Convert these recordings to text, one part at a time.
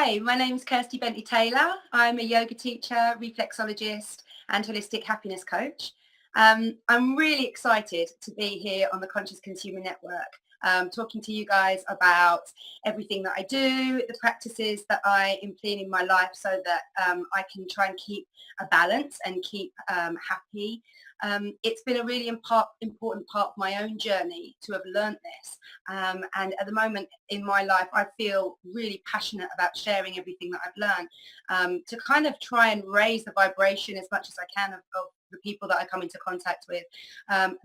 Hi, my name's Kirsty Bentley Taylor. I'm a yoga teacher, reflexologist, and holistic happiness coach. I'm really excited to be here on the Conscious Consumer Network, talking to you guys about everything that I do, the practices that I implement in my life so that I can try and keep a balance and keep happy. It's been a really important part of my own journey to have learned this. And at the moment in my life, I feel really passionate about sharing everything that I've learned, to kind of try and raise the vibration as much as I can of the people that I come into contact with,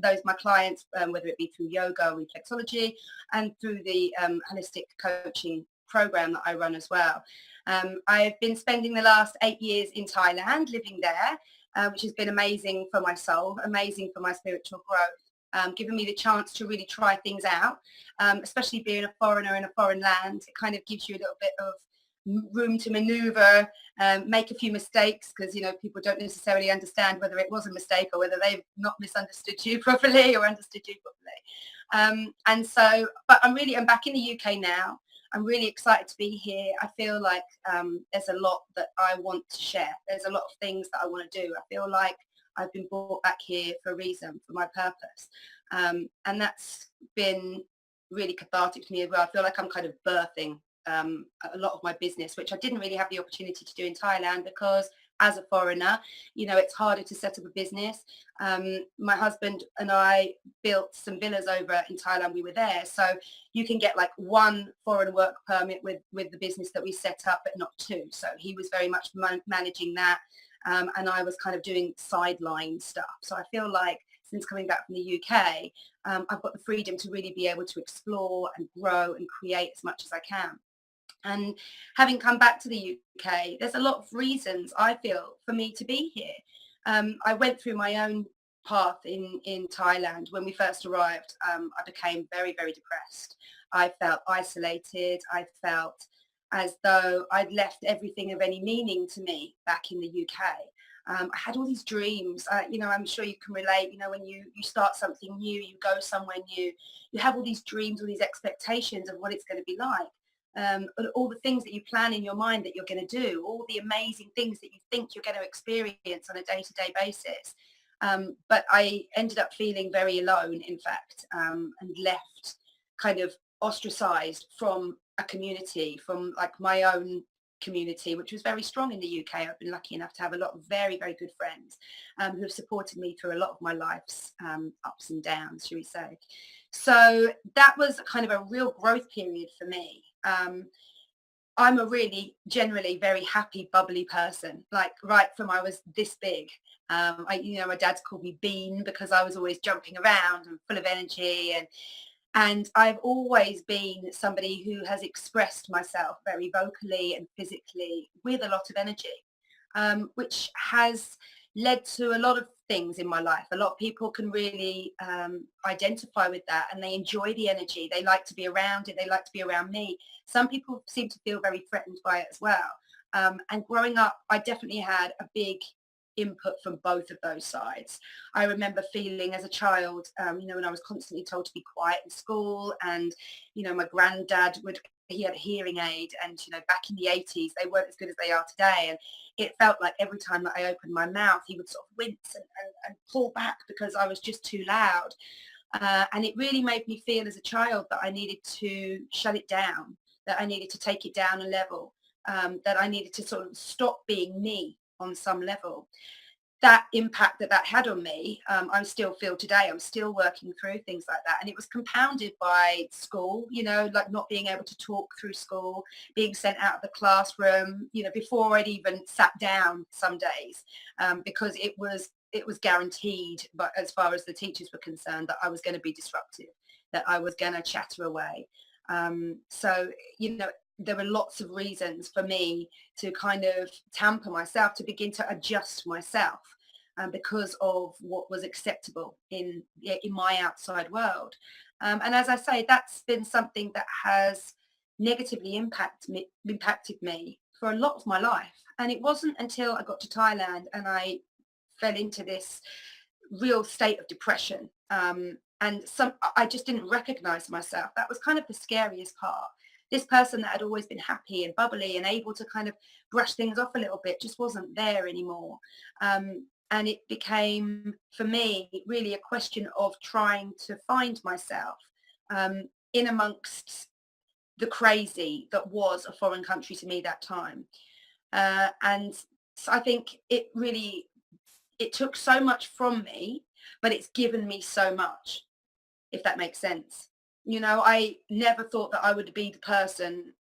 those my clients, whether it be through yoga or reflexology, and through the holistic coaching program that I run as well. I've been spending the last 8 years in Thailand, living there, which has been amazing for my soul, amazing for my spiritual growth, giving me the chance to really try things out, especially being a foreigner in a foreign land. It kind of gives you a little bit of room to maneuver, make a few mistakes, because people don't necessarily understand whether it was a mistake or whether they've not misunderstood you properly or understood you properly. But I'm back in the UK now. I'm really excited to be here. I feel like there's a lot that I want to share. There's a lot of things that I want to do. I feel like I've been brought back here for a reason, for my purpose. And that's been really cathartic to me as well. I feel like I'm kind of birthing a lot of my business, which I didn't really have the opportunity to do in Thailand, because as a foreigner, it's harder to set up a business. My husband and I built some villas over in Thailand. We were there, so you can get like one foreign work permit with the business that we set up, but not two. So he was very much managing that, and I was kind of doing sideline stuff. So I feel like since coming back from the UK, I've got the freedom to really be able to explore and grow and create as much as I can. And having come back to the UK, there's a lot of reasons, I feel, for me to be here. I went through my own path in Thailand. When we first arrived, I became very, very depressed. I felt isolated. I felt as though I'd left everything of any meaning to me back in the UK. I had all these dreams. I'm sure you can relate. When you start something new, you go somewhere new, you have all these dreams, all these expectations of what it's going to be like. All the things that you plan in your mind that you're going to do, all the amazing things that you think you're going to experience on a day-to-day basis. But I ended up feeling very alone, in fact, and left kind of ostracized from a community, from like my own community, which was very strong in the UK. I've been lucky enough to have a lot of very, very good friends who have supported me through a lot of my life's ups and downs, shall we say. So that was kind of a real growth period for me. I'm a really generally very happy, bubbly person, like right from I was this big. My dad's called me Bean because I was always jumping around and full of energy, and I've always been somebody who has expressed myself very vocally and physically with a lot of energy, which has led to a lot of things in my life. A lot of people can really identify with that, and they enjoy the energy. They like to be around it. They like to be around me. Some people seem to feel very threatened by it as well. And growing up, I definitely had a big input from both of those sides. I remember feeling as a child, when I was constantly told to be quiet in school, and, my granddad he had a hearing aid, and, back in the 80s, they weren't as good as they are today. And it felt like every time that I opened my mouth, he would sort of wince and pull back because I was just too loud. And it really made me feel as a child that I needed to shut it down, that I needed to take it down a level, that I needed to sort of stop being me on some level. That impact that had on me, I still feel today. I'm still working through things like that. And it was compounded by school, like not being able to talk through school, being sent out of the classroom, before I'd even sat down some days, because it was guaranteed, but as far as the teachers were concerned, that I was going to be disruptive, that I was going to chatter away. So, there were lots of reasons for me to kind of tamper myself, to begin to adjust myself, because of what was acceptable in my outside world. And as I say, that's been something that has negatively impacted me for a lot of my life. And it wasn't until I got to Thailand and I fell into this real state of depression. And I just didn't recognize myself. That was kind of the scariest part. this person that had always been happy and bubbly and able to kind of brush things off a little bit just wasn't there anymore. And it became, for me, really a question of trying to find myself in amongst the crazy that was a foreign country to me that time. And so I think it took so much from me, but it's given me so much, if that makes sense. You know, I never thought that I would be the person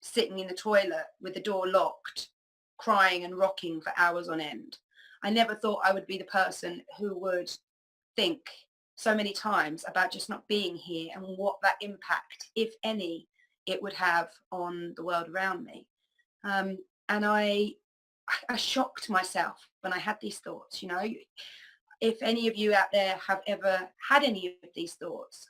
sitting in the toilet with the door locked, crying and rocking for hours on end. I never thought I would be the person who would think so many times about just not being here and what that impact, if any, it would have on the world around me. And I shocked myself when I had these thoughts. You know, if any of you out there have ever had any of these thoughts,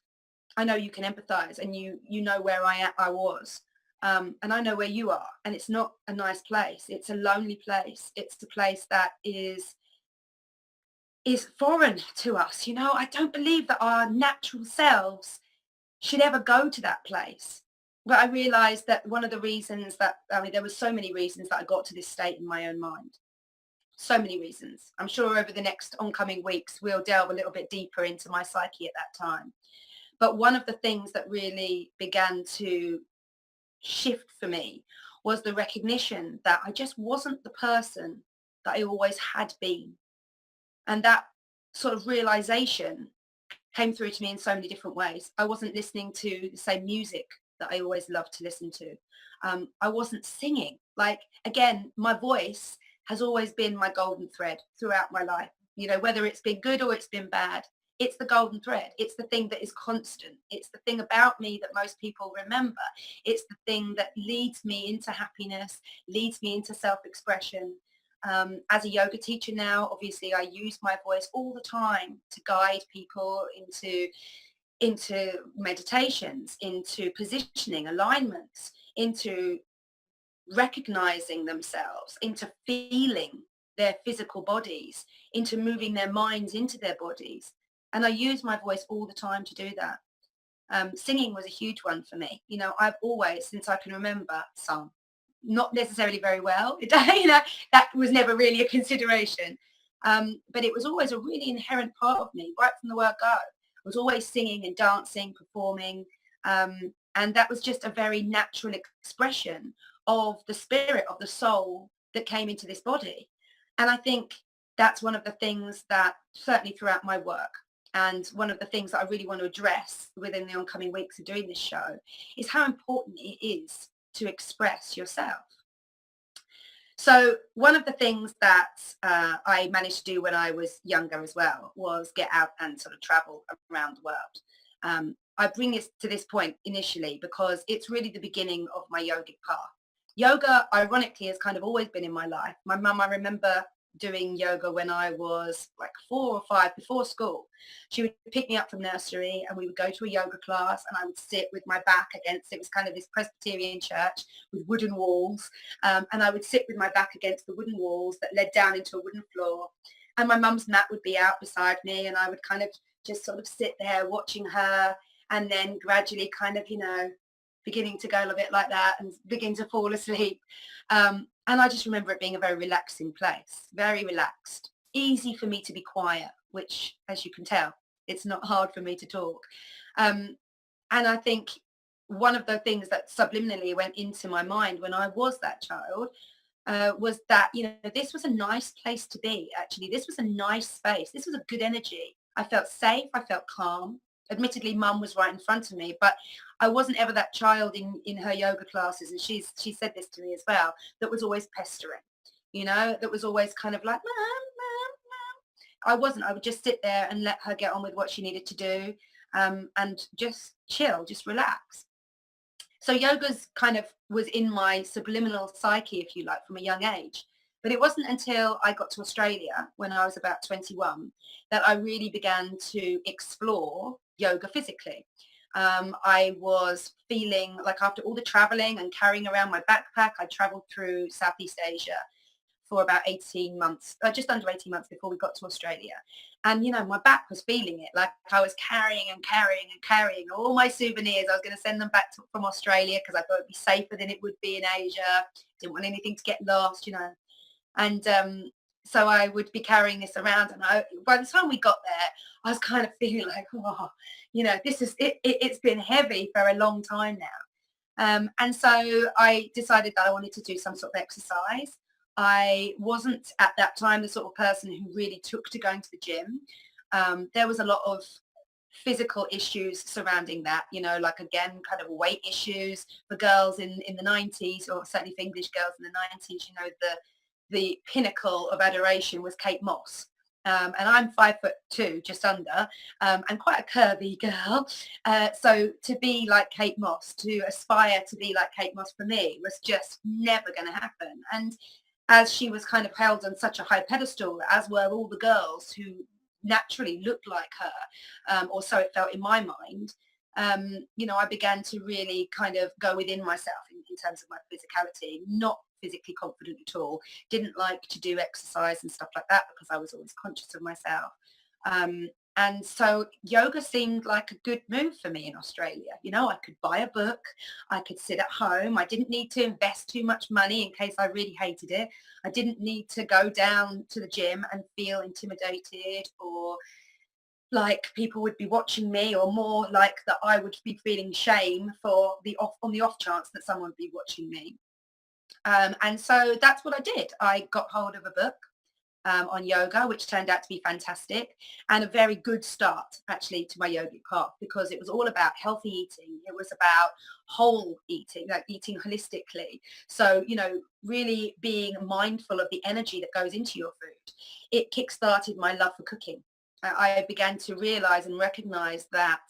I know you can empathize, and you know where I was, and I know where you are, and it's not a nice place. It's a lonely place. It's a place that is foreign to us. You know, I don't believe that our natural selves should ever go to that place. But I realized that one of the reasons that, I mean, there were so many reasons that I got to this state in my own mind. So many reasons. I'm sure over the next oncoming weeks, we'll delve a little bit deeper into my psyche at that time. But one of the things that really began to shift for me was the recognition that I just wasn't the person that I always had been. And that sort of realization came through to me in so many different ways. I wasn't listening to the same music that I always loved to listen to. I wasn't singing. Like, again, my voice has always been my golden thread throughout my life. You know, whether it's been good or it's been bad, it's the golden thread. It's the thing that is constant. It's the thing about me that most people remember. It's the thing that leads me into happiness, leads me into self-expression. As a yoga teacher now, obviously I use my voice all the time to guide people into meditations, into positioning, alignments, into recognizing themselves, into feeling their physical bodies, into moving their minds into their bodies. And I use my voice all the time to do that. Singing was a huge one for me. You know, I've always, since I can remember, sung. Not necessarily very well. You know, that was never really a consideration. But it was always a really inherent part of me, right from the word go. I was always singing and dancing, performing. And that was just a very natural expression of the spirit, of the soul that came into this body. And I think that's one of the things that certainly throughout my work, and one of the things that I really want to address within the oncoming weeks of doing this show, is how important it is to express yourself. So one of the things that I managed to do when I was younger as well was get out and sort of travel around the world. I bring this to this point initially because it's really the beginning of my yogic path. Yoga, ironically, has kind of always been in my life. My mum, I remember doing yoga when I was like 4 or 5 before school. She would pick me up from nursery and we would go to a yoga class, and I would sit with my back against, it was kind of this Presbyterian church with wooden walls, and I would sit with my back against the wooden walls that led down into a wooden floor, and my mum's mat would be out beside me, and I would kind of just sort of sit there watching her, and then gradually kind of, you know, beginning to go a bit like that and begin to fall asleep. And I just remember it being a very relaxing place, very relaxed, easy for me to be quiet, which, as you can tell, it's not hard for me to talk. And I think one of the things that subliminally went into my mind when I was that child was that, you know, this was a nice place to be, actually. This was a nice space. This was a good energy. I felt safe. I felt calm. Admittedly, mum was right in front of me, but I wasn't ever that child in her yoga classes, and she said this to me as well, that was always pestering, you know, that was always kind of like, mom. I wasn't. I would just sit there and let her get on with what she needed to do, and just chill, just relax. So yoga's kind of was in my subliminal psyche, if you like, from a young age. But it wasn't until I got to Australia when I was about 21 that I really began to explore yoga physically. I was feeling like, after all the traveling and carrying around my backpack, I traveled through Southeast Asia for about 18 months, just under 18 months before we got to Australia. And, you know, my back was feeling it. Like I was carrying and carrying and carrying all my souvenirs. I was going to send them back from Australia because I thought it'd be safer than it would be in Asia. Didn't want anything to get lost, you know. And so I would be carrying this around. And by the time we got there, I was kind of feeling like, oh, you know, this is it. It's been heavy for a long time now. And so I decided that I wanted to do some sort of exercise. I wasn't at that time the sort of person who really took to going to the gym. There was a lot of physical issues surrounding that, you know, like again, kind of weight issues for girls in the 90s, or certainly for English girls in the 90s. You know, the pinnacle of adoration was Kate Moss. And I'm 5'2", just under, and quite a curvy girl. So to be like Kate Moss, to aspire to be like Kate Moss for me was just never going to happen. And as she was kind of held on such a high pedestal, as were all the girls who naturally looked like her, or so it felt in my mind, you know, I began to really kind of go within myself in terms of my physicality, not physically confident at all, didn't like to do exercise and stuff like that because I was always conscious of myself. And so yoga seemed like a good move for me in Australia. You know, I could buy a book, I could sit at home. I didn't need to invest too much money in case I really hated it. I didn't need to go down to the gym and feel intimidated or like people would be watching me, or more like that I would be feeling shame for on the off chance that someone would be watching me. And so that's what I did. I got hold of a book on yoga, which turned out to be fantastic and a very good start actually to my yogic path, because it was all about healthy eating. It was about whole eating, like eating holistically. So, you know, really being mindful of the energy that goes into your food. It kickstarted my love for cooking. I began to realize and recognize that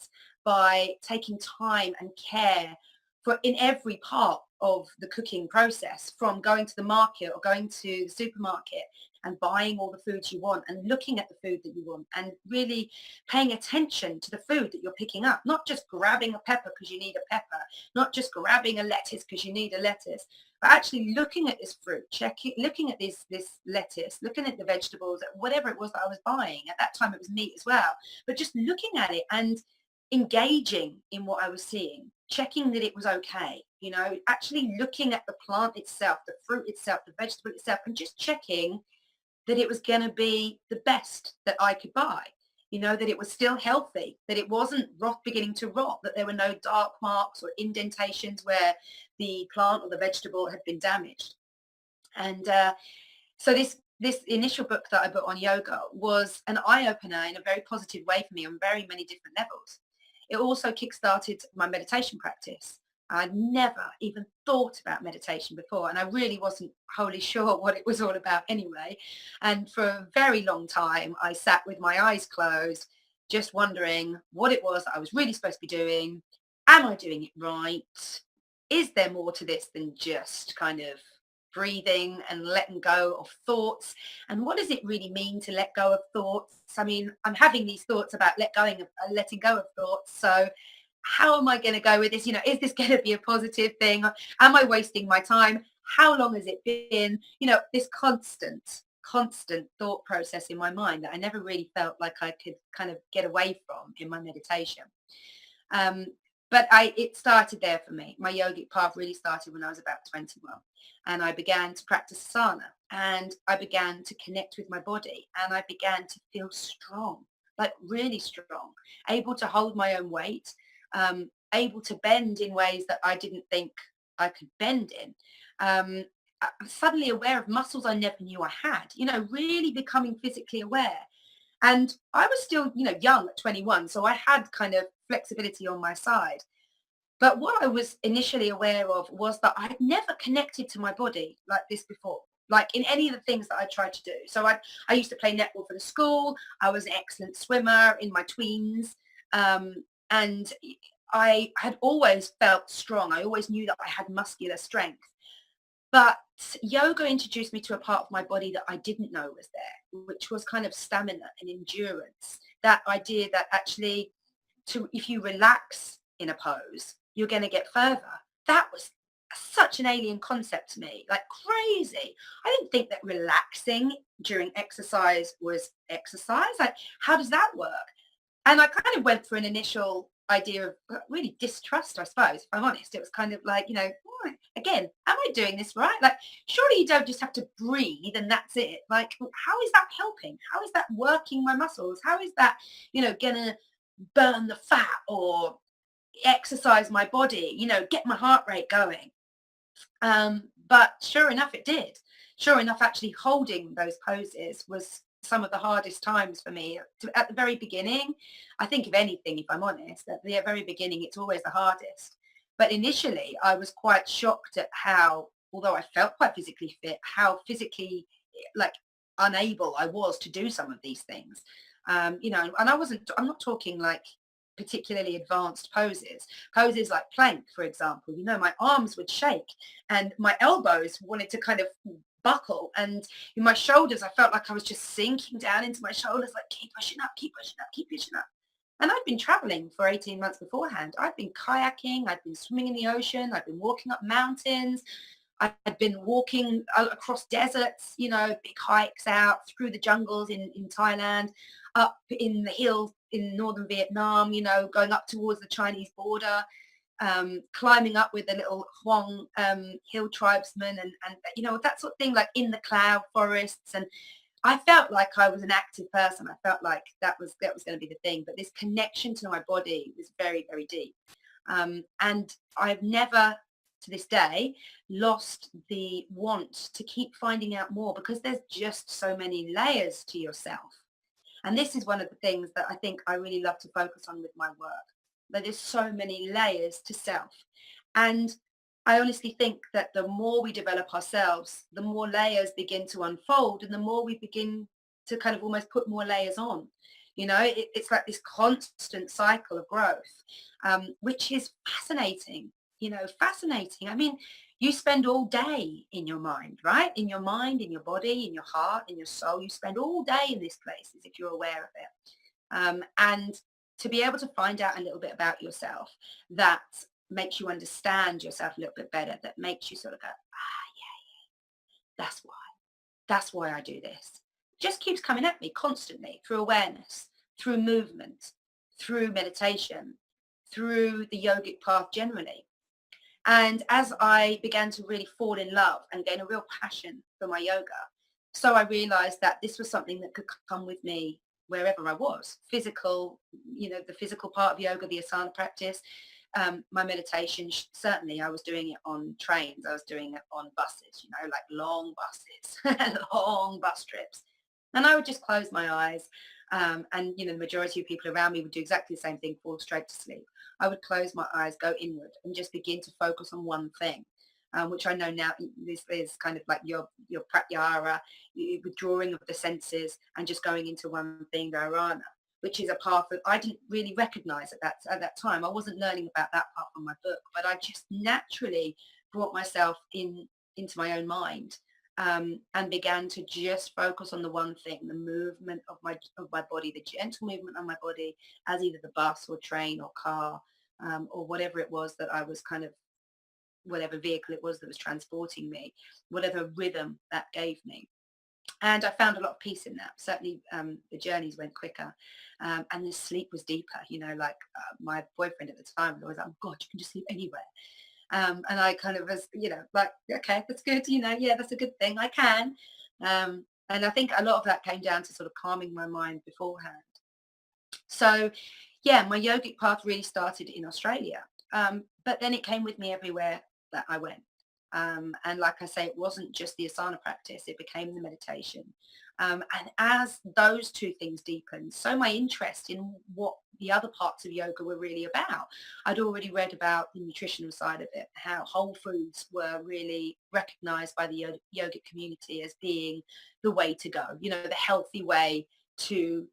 by taking time and care for in every part of the cooking process, from going to the market or going to the supermarket and buying all the foods you want and looking at the food that you want and really paying attention to the food that you're picking up, not just grabbing a pepper because you need a pepper, not just grabbing a lettuce because you need a lettuce, but actually looking at this fruit, looking at this lettuce, looking at the vegetables, whatever it was that I was buying. At that time it was meat as well, but just looking at it and engaging in what I was seeing, checking that it was okay, you know, actually looking at the plant itself, the fruit itself, the vegetable itself, and just checking that it was going to be the best that I could buy, you know, that it was still healthy, that it wasn't beginning to rot, that there were no dark marks or indentations where the plant or the vegetable had been damaged. And so this initial book that I bought on yoga was an eye-opener in a very positive way for me on very many different levels. It also kickstarted my meditation practice. I'd never even thought about meditation before, and I really wasn't wholly sure what it was all about anyway. And for a very long time, I sat with my eyes closed, just wondering what it was that I was really supposed to be doing. Am I doing it right? Is there more to this than just kind of breathing and letting go of thoughts? And what does it really mean to let go of thoughts? I mean, I'm having these thoughts about letting go of thoughts. So how am I going to go with this? You know, is this going to be a positive thing? Am I wasting my time? How long has it been? You know, this constant thought process in my mind that I never really felt like I could kind of get away from in my meditation. But it started there for me. My yogic path really started when I was about 21. And I began to practice asana, and I began to connect with my body, and I began to feel strong, like really strong, able to hold my own weight, able to bend in ways that I didn't think I could bend in. I'm suddenly aware of muscles I never knew I had, you know, really becoming physically aware. And I was still, you know, young at 21, so I had kind of flexibility on my side. But what I was initially aware of was that I'd never connected to my body like this before, like in any of the things that I tried to do. So I used to play netball for the school. I was an excellent swimmer in my tweens. And I had always felt strong. I always knew that I had muscular strength. But yoga introduced me to a part of my body that I didn't know was there, which was kind of stamina and endurance. That idea that actually if you relax in a pose, you're going to get further. That was such an alien concept to me, like crazy. I didn't think that relaxing during exercise was exercise. Like, how does that work? And I kind of went for an initial idea of really distrust, I suppose, if I'm honest. It was kind of like, "Oh, again, am I doing this right? Like, surely you don't just have to breathe and that's it. Like, how is that helping? How is that working my muscles? How is that, gonna burn the fat or exercise my body, get my heart rate going?" But sure enough, it did. Sure enough, actually holding those poses was some of the hardest times for me. At the very beginning, I think if anything, if I'm honest, at the very beginning, it's always the hardest. But initially, I was quite shocked at how, although I felt quite physically fit, how physically like unable I was to do some of these things. And I'm not talking like particularly advanced poses like plank, for example. My arms would shake and my elbows wanted to kind of buckle, and in my shoulders I felt like I was just sinking down into my shoulders, like keep pushing up, keep pushing up, keep pushing up. And I'd been traveling for 18 months beforehand. I'd been kayaking, I'd been swimming in the ocean, I'd been walking up mountains, I'd been walking across deserts, big hikes out through the jungles in Thailand, up in the hills in northern Vietnam, going up towards the Chinese border, climbing up with the little Huang hill tribesmen and that sort of thing, like in the cloud forests. And I felt like I was an active person. I felt like that was going to be the thing. But this connection to my body was very, very deep. And I've never, to this day, lost the want to keep finding out more, because there's just so many layers to yourself. And this is one of the things that I think I really love to focus on with my work. That there's so many layers to self. And I honestly think that the more we develop ourselves, the more layers begin to unfold and the more we begin to kind of almost put more layers on. It's like this constant cycle of growth, which is fascinating, fascinating. I mean, you spend all day in your mind, right? In your mind, in your body, in your heart, in your soul. You spend all day in these places if you're aware of it. And to be able to find out a little bit about yourself that makes you understand yourself a little bit better, that makes you sort of go, yeah, that's why I do this. Just keeps coming at me constantly through awareness, through movement, through meditation, through the yogic path generally. And as I began to really fall in love and gain a real passion for my yoga, so I realized that this was something that could come with me wherever I was. The physical part of yoga, the asana practice, my meditation, certainly I was doing it on trains. I was doing it on buses, like long buses, long bus trips. And I would just close my eyes. And, the majority of people around me would do exactly the same thing, fall straight to sleep. I would close my eyes, go inward and just begin to focus on one thing, which I know now this is kind of like your pratyahara, withdrawing of the senses and just going into one thing, dharana, which is a path that I didn't really recognize at that time. I wasn't learning about that part from my book, but I just naturally brought myself into my own mind, and began to just focus on the one thing, the movement of my body, the gentle movement of my body as either the bus or train or car, or whatever it was that I was kind of, whatever vehicle it was that was transporting me, whatever rhythm that gave me. And I found a lot of peace in that. Certainly the journeys went quicker, and the sleep was deeper. My boyfriend at the time was always like, "Oh God, you can just sleep anywhere." And I kind of was, like, okay, that's good. Yeah, that's a good thing. I can. And I think a lot of that came down to sort of calming my mind beforehand. So yeah, my yogic path really started in Australia. But then it came with me everywhere that I went. And like I say, it wasn't just the asana practice, it became the meditation. And as those two things deepened, so my interest in what the other parts of yoga were really about. I'd already read about the nutritional side of it, how whole foods were really recognized by the yogic community as being the way to go, the healthy way to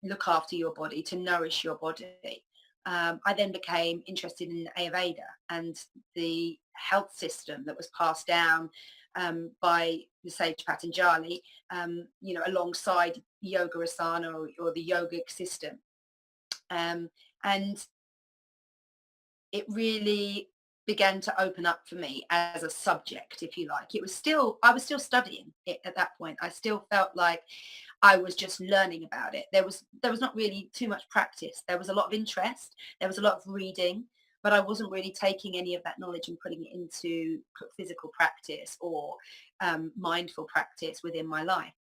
look after your body, to nourish your body. I then became interested in Ayurveda and the health system that was passed down by the sage Patanjali, alongside yoga asana or the yogic system. And it really began to open up for me as a subject, if you like. I was still studying it at that point. I still felt like I was just learning about it. There was not really too much practice. There was a lot of interest. There was a lot of reading, but I wasn't really taking any of that knowledge and putting it into physical practice or mindful practice within my life.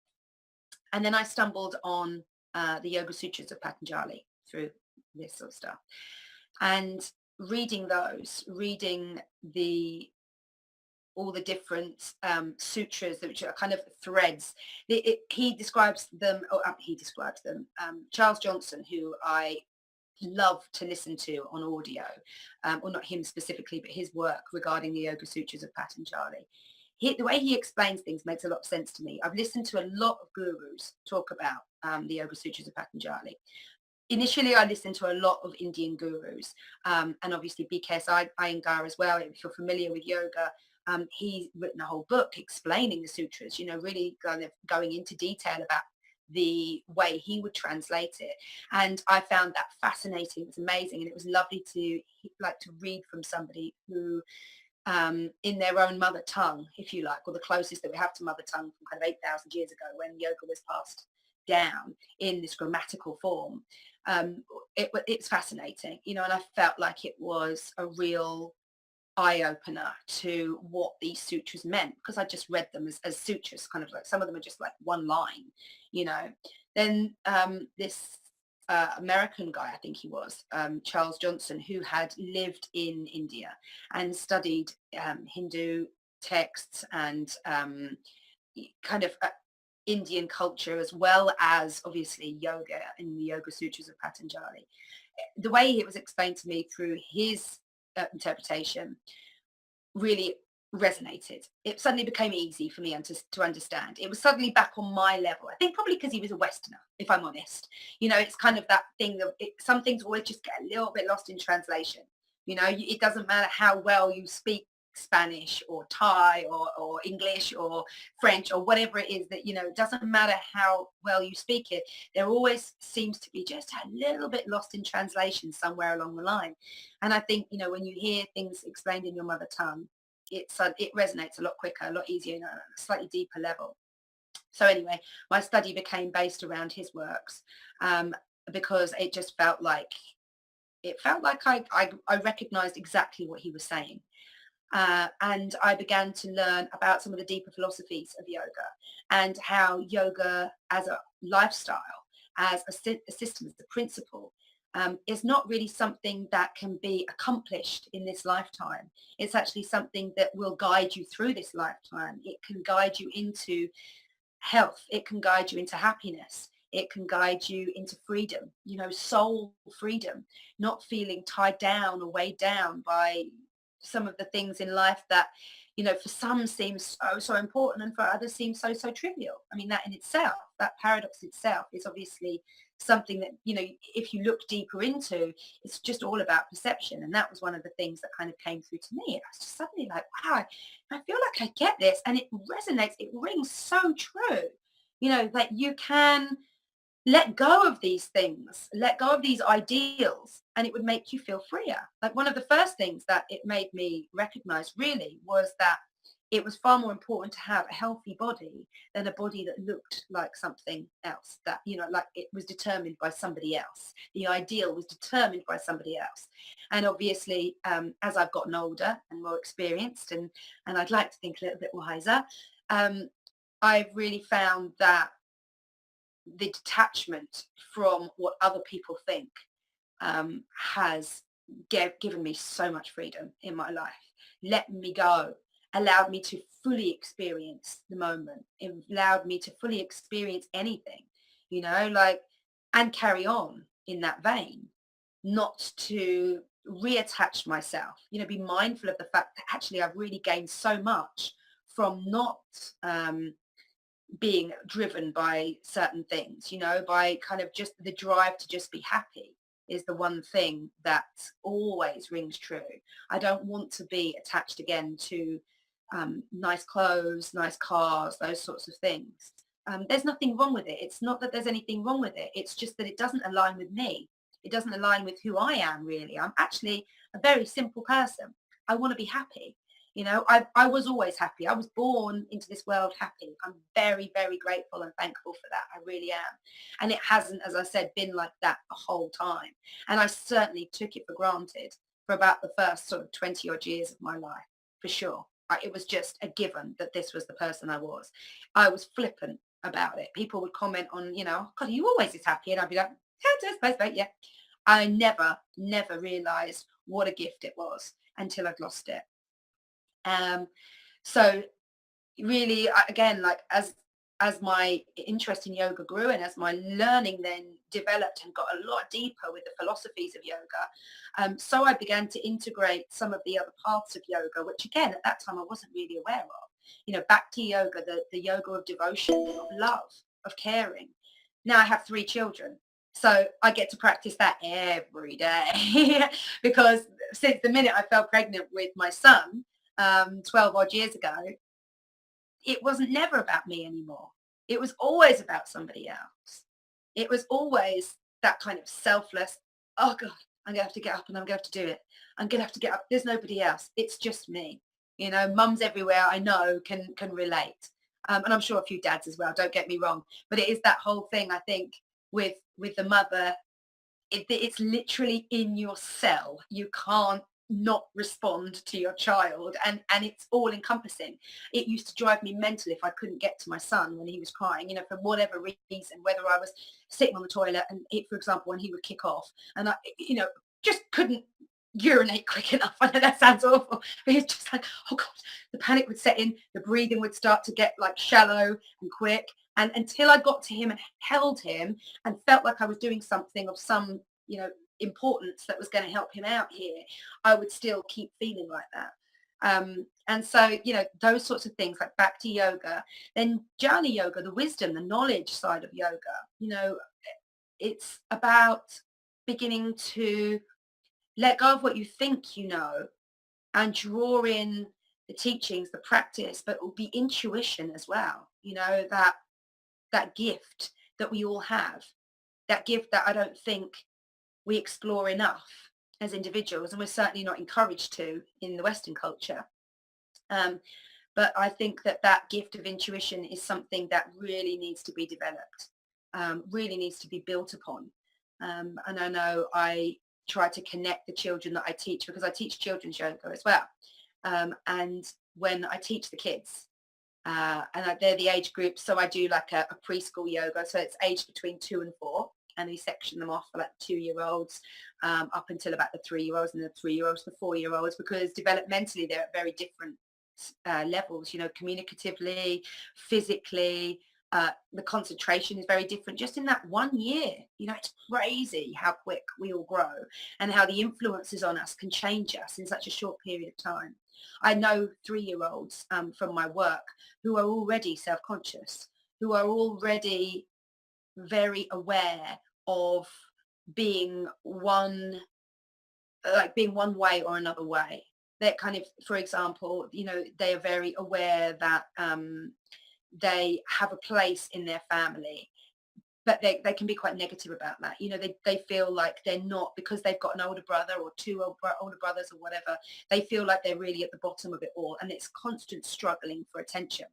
And then I stumbled on the Yoga Sutras of Patanjali through this sort of stuff. And reading those, reading all the different sutras, which are kind of threads. He describes them, Charles Johnson, who I love to listen to on audio, or not him specifically, but his work regarding the Yoga Sutras of Patanjali. The way he explains things makes a lot of sense to me. I've listened to a lot of gurus talk about the Yoga Sutras of Patanjali. Initially, I listened to a lot of Indian gurus, and obviously BKS Iyengar as well. If you're familiar with yoga, he's written a whole book explaining the sutras, really kind of going into detail about the way he would translate it. And I found that fascinating. It was amazing. And it was lovely to read from somebody who, in their own mother tongue, if you like, or the closest that we have to mother tongue from kind of 8,000 years ago when yoga was passed down in this grammatical form. It's fascinating, and I felt like it was a real eye-opener to what these sutras meant, because I just read them as sutras, kind of like some of them are just like one line, Then this American guy, I think he was, Charles Johnson, who had lived in India and studied Hindu texts and kind of Indian culture, as well as obviously yoga in the Yoga Sutras of Patanjali. The way it was explained to me through his interpretation really resonated. It suddenly became easy for me to understand. It was suddenly back on my level. I think probably because he was a Westerner, if I'm honest. It's kind of that thing that some things always just get a little bit lost in translation. It doesn't matter how well you speak Spanish or Thai or English or French or whatever it is that, it doesn't matter how well you speak it. There always seems to be just a little bit lost in translation somewhere along the line. And I think, when you hear things explained in your mother tongue, it resonates a lot quicker, a lot easier, on a slightly deeper level. So anyway, my study became based around his works, because it just felt like I recognized exactly what he was saying. And I began to learn about some of the deeper philosophies of yoga and how yoga as a lifestyle, as a system, as a principle, is not really something that can be accomplished in this lifetime. It's actually something that will guide you through this lifetime. It can guide you into health. It can guide you into happiness. It can guide you into freedom, soul freedom, not feeling tied down or weighed down by some of the things in life that, for some seems so important and for others seems so trivial. I mean, that in itself, that paradox itself is obviously something that, if you look deeper into, it's just all about perception. And that was one of the things that kind of came through to me. I was just suddenly like, wow, I feel like I get this, and it resonates. It rings so true, that you can let go of these things, let go of these ideals, and it would make you feel freer. Like, one of the first things that it made me recognize really was that it was far more important to have a healthy body than a body that looked like something else, that, like it was determined by somebody else. The ideal was determined by somebody else. And obviously, as I've gotten older and more experienced, and I'd like to think a little bit wiser, I've really found that the detachment from what other people think has given me so much freedom in my life, let me go, allowed me to fully experience the moment, it allowed me to fully experience anything, and carry on in that vein, not to reattach myself, be mindful of the fact that actually I've really gained so much from not being driven by certain things, by kind of just the drive to just be happy is the one thing that always rings true. I don't want to be attached again to nice clothes, nice cars, those sorts of things. There's nothing wrong with it. It's not that there's anything wrong with it. It's just that it doesn't align with me. It doesn't align with who I am, really. I'm actually a very simple person. I want to be happy. I was always happy. I was born into this world happy. I'm very, very grateful and thankful for that. I really am. And it hasn't, as I said, been like that the whole time. And I certainly took it for granted for about the first sort of 20 odd years of my life, for sure. It was just a given that this was the person I was. I was flippant about it. People would comment on, God, are you always this happy? And I'd be like, yeah. I never realized what a gift it was until I'd lost it. So really, again, like as my interest in yoga grew and as my learning then developed and got a lot deeper with the philosophies of yoga, so I began to integrate some of the other paths of yoga, which again, at that time, I wasn't really aware of. Bhakti yoga, the yoga of devotion, of love, of caring. Now I have 3 children. So I get to practice that every day because since the minute I fell pregnant with my son, 12 odd years ago, it wasn't never about me anymore. It was always about somebody else. It was always that kind of selfless, oh God, I'm going to have to get up and I'm going to have to do it. I'm going to have to get up. There's nobody else. It's just me. Mums everywhere I know can relate. And I'm sure a few dads as well, don't get me wrong. But it is that whole thing, I think, with the mother, it's literally in your cell. You can't not respond to your child, and it's all encompassing. It used to drive me mental if I couldn't get to my son when he was crying, for whatever reason, whether I was sitting on the toilet and for example, when he would kick off and I just couldn't urinate quick enough. I know that sounds awful, but it's just like, oh God, the panic would set in, the breathing would start to get like shallow and quick. And until I got to him and held him and felt like I was doing something of some, importance that was going to help him out here, I would still keep feeling like that. And so, those sorts of things like Bhakti yoga, then Jnana yoga, the wisdom, the knowledge side of yoga, it's about beginning to let go of what you think you know and draw in the teachings, the practice, but it will be intuition as well, that gift that we all have, that gift that I don't think we explore enough as individuals, and we're certainly not encouraged to in the Western culture. But I think that gift of intuition is something that really needs to be developed, really needs to be built upon. And I know I try to connect the children that I teach, because I teach children's yoga as well. And when I teach the kids, and they're the age group, so I do like a preschool yoga, so it's aged between 2 and 4, and we section them off for like 2-year-olds up until about the 3-year-olds, and the 3-year-olds, the 4-year-olds, because developmentally they're at very different levels, communicatively, physically. The concentration is very different just in that 1 year. It's crazy how quick we all grow and how the influences on us can change us in such a short period of time. I know 3-year-olds from my work who are already self-conscious, who are already very aware of being one way or another way. They're kind of, for example, they are very aware that they have a place in their family, but they can be quite negative about that. They feel like they're not, because they've got an older brother or 2 older brothers or whatever, they feel like they're really at the bottom of it all, and it's constant struggling for attention.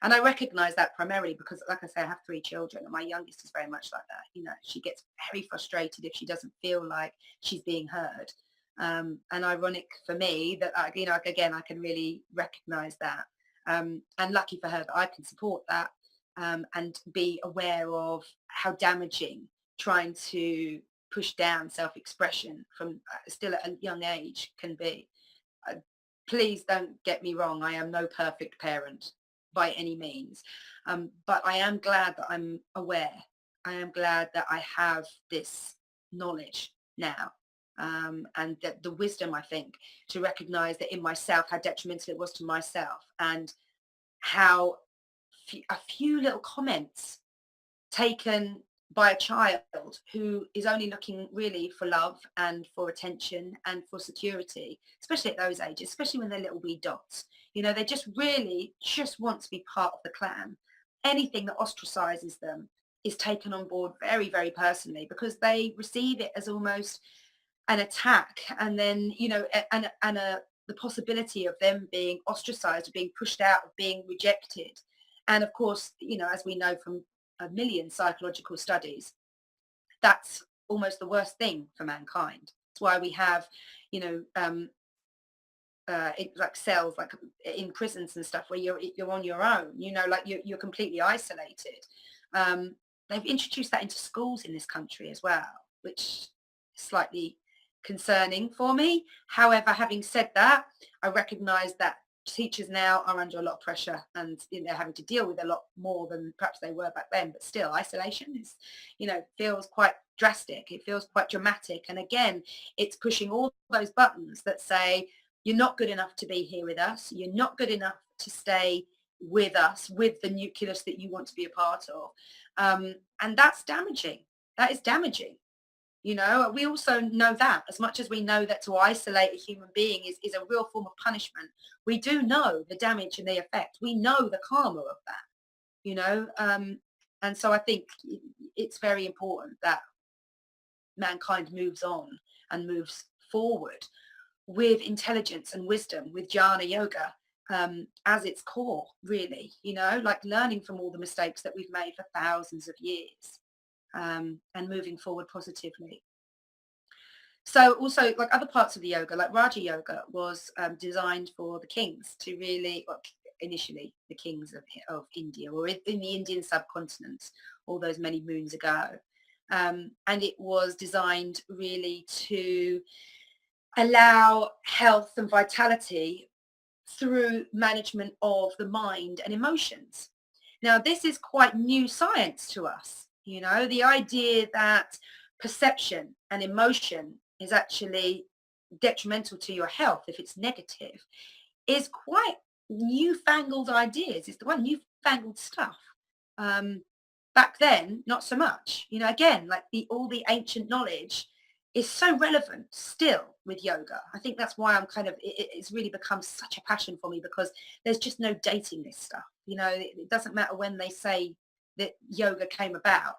And I recognize that primarily because, like I say, I have 3 children, and my youngest is very much like that. She gets very frustrated if she doesn't feel like she's being heard. And ironic for me that, again, I can really recognize that. And lucky for her that I can support that and be aware of how damaging trying to push down self-expression from still at a young age can be. Please don't get me wrong. I am no perfect parent by any means. But I am glad that I'm aware. I am glad that I have this knowledge now. And that the wisdom, I think, to recognize that in myself, how detrimental it was to myself, and how a few little comments taken by a child who is only looking really for love and for attention and for security, especially at those ages, especially when they're little wee dots. They just really just want to be part of the clan. Anything that ostracizes them is taken on board very, very personally, because they receive it as almost an attack, and then, and the possibility of them being ostracized, of being pushed out, of being rejected. And of course, as we know from a million psychological studies, that's almost the worst thing for mankind. It's why we have, like cells, like in prisons and stuff, where you're on your own, like you're completely isolated. They've introduced that into schools in this country as well, which is slightly concerning for me. However, having said that, I recognize that teachers now are under a lot of pressure, and they're having to deal with a lot more than perhaps they were back then. But still, isolation is, feels quite drastic. It feels quite dramatic. And again, it's pushing all those buttons that say, you're not good enough to be here with us. You're not good enough to stay with us, with the nucleus that you want to be a part of. And that's damaging. That is damaging. We also know that, as much as we know that to isolate a human being is a real form of punishment, we do know the damage and the effect. We know the karma of that, and so I think it's very important that mankind moves on and moves forward with intelligence and wisdom, with jnana yoga as its core, really, like learning from all the mistakes that we've made for thousands of years. And moving forward positively. So also, like other parts of the yoga, like Raja Yoga was designed for the kings to really, well, initially the kings of India, or in the Indian subcontinent, all those many moons ago. And it was designed really to allow health and vitality through management of the mind and emotions. Now, this is quite new science to us. The idea that perception and emotion is actually detrimental to your health if it's negative is quite newfangled ideas. It's the one newfangled stuff. Back then, not so much. Again, like all the ancient knowledge is so relevant still with yoga. I think that's why it's really become such a passion for me, because there's just no dating this stuff. It doesn't matter when they say that yoga came about.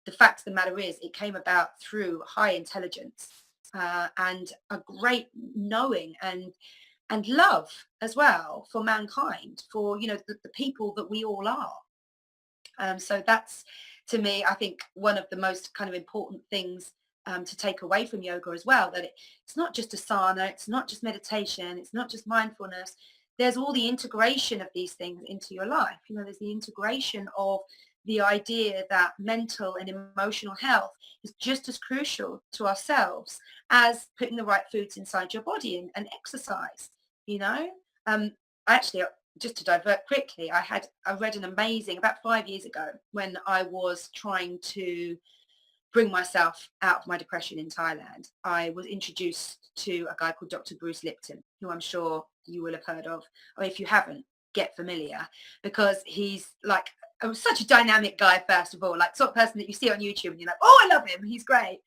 The fact of the matter is, it came about through high intelligence and a great knowing and love as well for mankind, for the people that we all are. So that's, to me, I think one of the most kind of important things to take away from yoga as well, that it's not just asana, it's not just meditation, it's not just mindfulness. There's all the integration of these things into your life. There's the integration of the idea that mental and emotional health is just as crucial to ourselves as putting the right foods inside your body and exercise. Actually, just to divert quickly, I read an amazing, about 5 years ago, when I was trying to bring myself out of my depression in Thailand. I was introduced to a guy called Dr. Bruce Lipton, who I'm sure you will have heard of, or if you haven't, get familiar, because he's like such a dynamic guy, first of all, like sort of person that you see on YouTube and you're like, oh, I love him, he's great.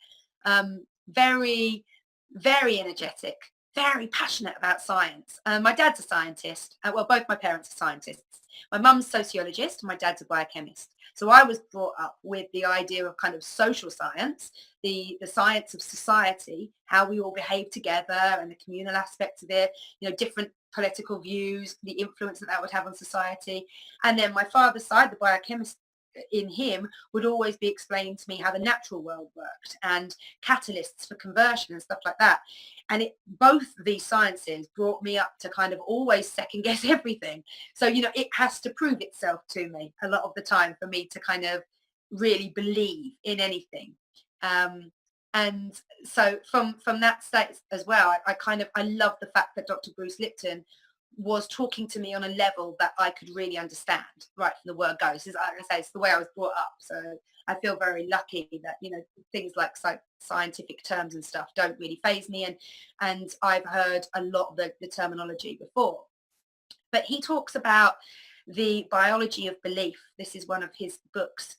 Very, very energetic, very passionate about science. My dad's a scientist. Well, both my parents are scientists. My mum's a sociologist, my dad's a biochemist. So I was brought up with the idea of kind of social science, the science of society, how we all behave together, and the communal aspects of it, different political views, the influence that would have on society. And then my father's side, the biochemist in him, would always be explaining to me how the natural world worked and catalysts for conversion and stuff like that. And both these sciences brought me up to kind of always second guess everything. So, it has to prove itself to me a lot of the time for me to kind of really believe in anything. And so from that state as well, I love the fact that Dr. Bruce Lipton was talking to me on a level that I could really understand right from the word go. So, like I say, it's the way I was brought up. So I feel very lucky that, things like scientific terms and stuff don't really faze me. And I've heard a lot of the terminology before. But he talks about the biology of belief. This is one of his books.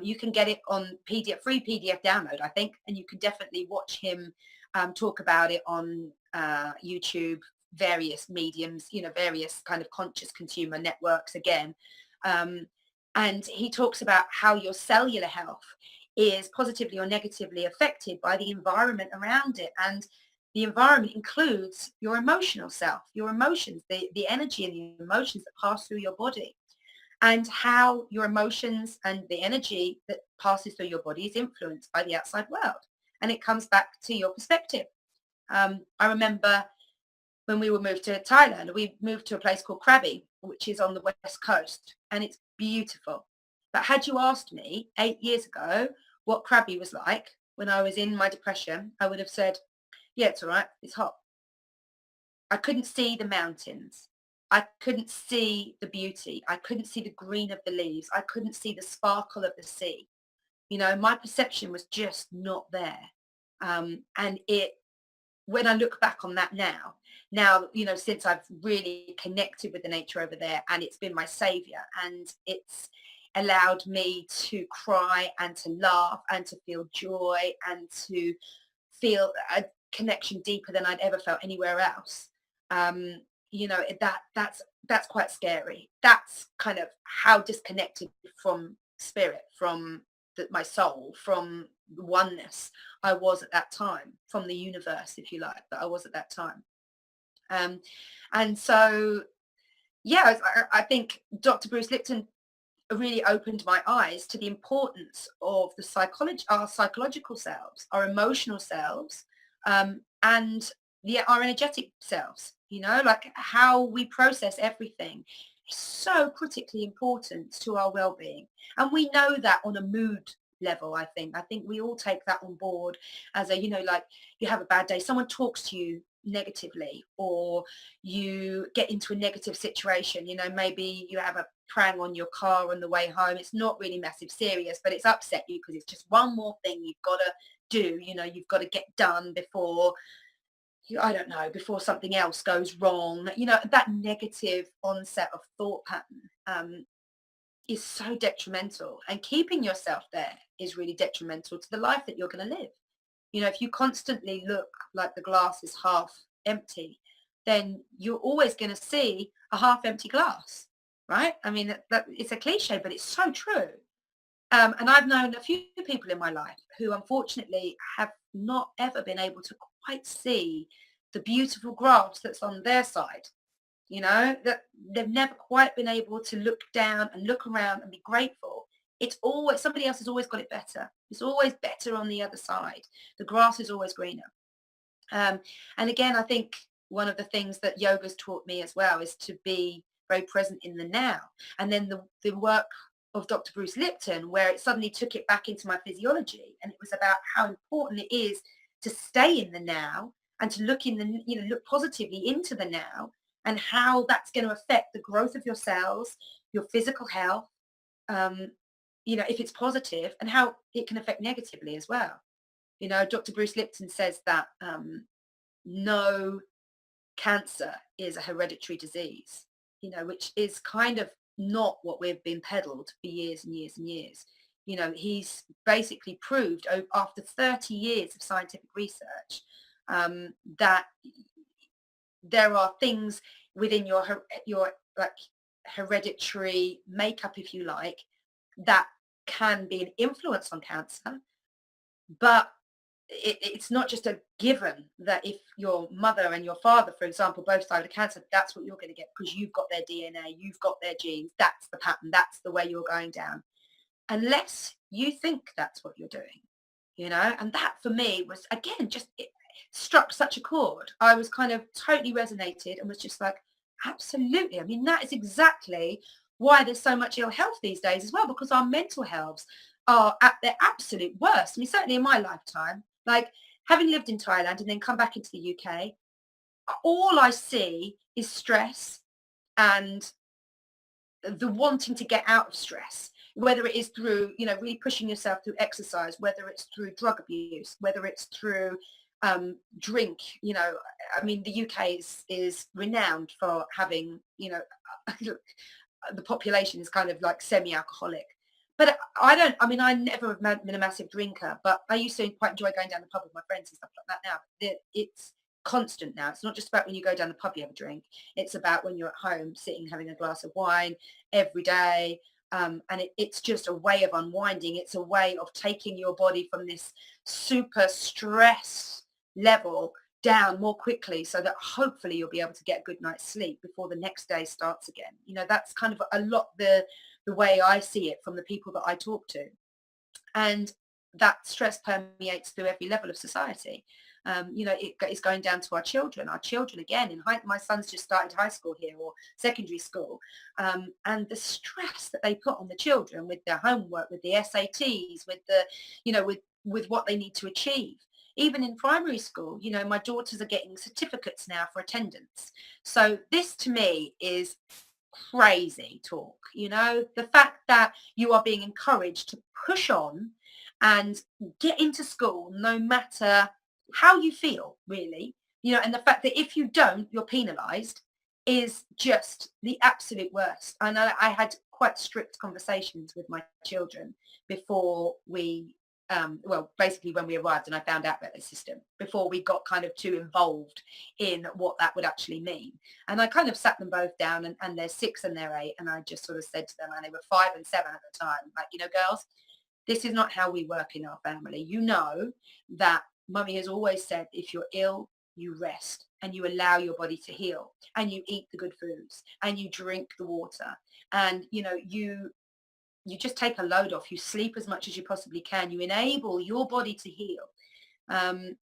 You can get it on PDF, free PDF download, I think, and you can definitely watch him talk about it on YouTube, various mediums, various kind of conscious consumer networks again. And he talks about how your cellular health is positively or negatively affected by the environment around it. And the environment includes your emotional self, your emotions, the energy and the emotions that pass through your body, and how your emotions and the energy that passes through your body is influenced by the outside world. And it comes back to your perspective. I remember when we were moved to Thailand, we moved to a place called Krabi, which is on the west coast, and it's beautiful. But had you asked me 8 years ago what Krabi was like when I was in my depression, I would have said, yeah, it's all right, it's hot. I couldn't see the mountains. I couldn't see the beauty. I couldn't see the green of the leaves. I couldn't see the sparkle of the sea. You know, my perception was just not there. And it, when I look back on that now, you know, since I've really connected with the nature over there, and it's been my savior, and it's allowed me to cry and to laugh and to feel joy and to feel a connection deeper than I'd ever felt anywhere else. You know, that's quite scary. That's kind of how disconnected from spirit, from my soul, from the oneness I was at that time, from the universe, if you like, that I was at that time. Um, and so, yeah, I think Dr. Bruce Lipton really opened my eyes to the importance of the psychology, our psychological selves, our emotional selves, and our energetic selves. You know, like how we process everything is so critically important to our well-being, and we know that on a mood level. I think we all take that on board as a, you know, like you have a bad day, someone talks to you negatively, or you get into a negative situation, you know, maybe you have a prang on your car on the way home. It's not really massive serious, but it's upset you because it's just one more thing you've got to do, you know, you've got to get done before I don't know, before something else goes wrong. You know, that negative onset of thought pattern is so detrimental, and keeping yourself there is really detrimental to the life that you're going to live. You know, if you constantly look like the glass is half empty, then you're always going to see a half empty glass, right? I mean, it's a cliche, but it's so true. And I've known a few people in my life who unfortunately have not ever been able to quite see the beautiful grass that's on their side. You know, that they've never quite been able to look down and look around and be grateful. It's always, somebody else has always got it better. It's always better on the other side. The grass is always greener. And again, I think one of the things that yoga's taught me as well is to be very present in the now. And then the work of Dr. Bruce Lipton, where it suddenly took it back into my physiology, and it was about how important it is to stay in the now and to look in the, you know, look positively into the now, and how that's going to affect the growth of your cells, your physical health, you know, if it's positive, and how it can affect negatively as well. You know, Dr. Bruce Lipton says that no cancer is a hereditary disease, you know, which is kind of not what we've been peddled for years and years and years. You know, he's basically proved after 30 years of scientific research that there are things within your like hereditary makeup, if you like, that can be an influence on cancer, but it's not just a given that if your mother and your father, for example, both died of cancer, that's what you're going to get because you've got their DNA, you've got their genes, that's the pattern, that's the way you're going down, unless you think that's what you're doing, you know. And that for me was, again, just it struck such a chord. I was kind of totally resonated and was just like, absolutely. I mean, that is exactly why there's so much ill health these days as well, because our mental healths are at their absolute worst. I mean, certainly in my lifetime, like having lived in Thailand and then come back into the UK, all I see is stress and the wanting to get out of stress, whether it is through, you know, really pushing yourself through exercise, whether it's through drug abuse, whether it's through drink. You know, I mean, the UK is renowned for having, you know, the population is kind of like semi-alcoholic. But I mean, I never have been a massive drinker, but I used to quite enjoy going down the pub with my friends and stuff like that now. It's constant now. It's not just about when you go down the pub, you have a drink. It's about when you're at home, sitting, having a glass of wine every day. And it's just a way of unwinding. It's a way of taking your body from this super stress level down more quickly so that hopefully you'll be able to get a good night's sleep before the next day starts again. That's kind of a lot the way I see it from the people that I talk to. And that stress permeates through every level of society. It's going down to our children. Our children, again, my son's just started high school here or secondary school, and the stress that they put on the children with their homework, with the SATs, with with what they need to achieve. Even in primary school, my daughters are getting certificates now for attendance. So this to me is crazy talk. The fact that you are being encouraged to push on and get into school no matter how you feel, really, and the fact that if you don't, you're penalized is just the absolute worst. And I had quite strict conversations with my children before we basically when we arrived and I found out about the system, before we got kind of too involved in what that would actually mean. And I kind of sat them both down, and they're 6 and they're 8, and I just sort of said to them, and they were 5 and 7 at the time, like, girls, this is not how we work in our family. That mummy has always said, if you're ill, you rest and you allow your body to heal, and you eat the good foods and you drink the water, and you just take a load off. You sleep as much as you possibly can. You enable your body to heal. And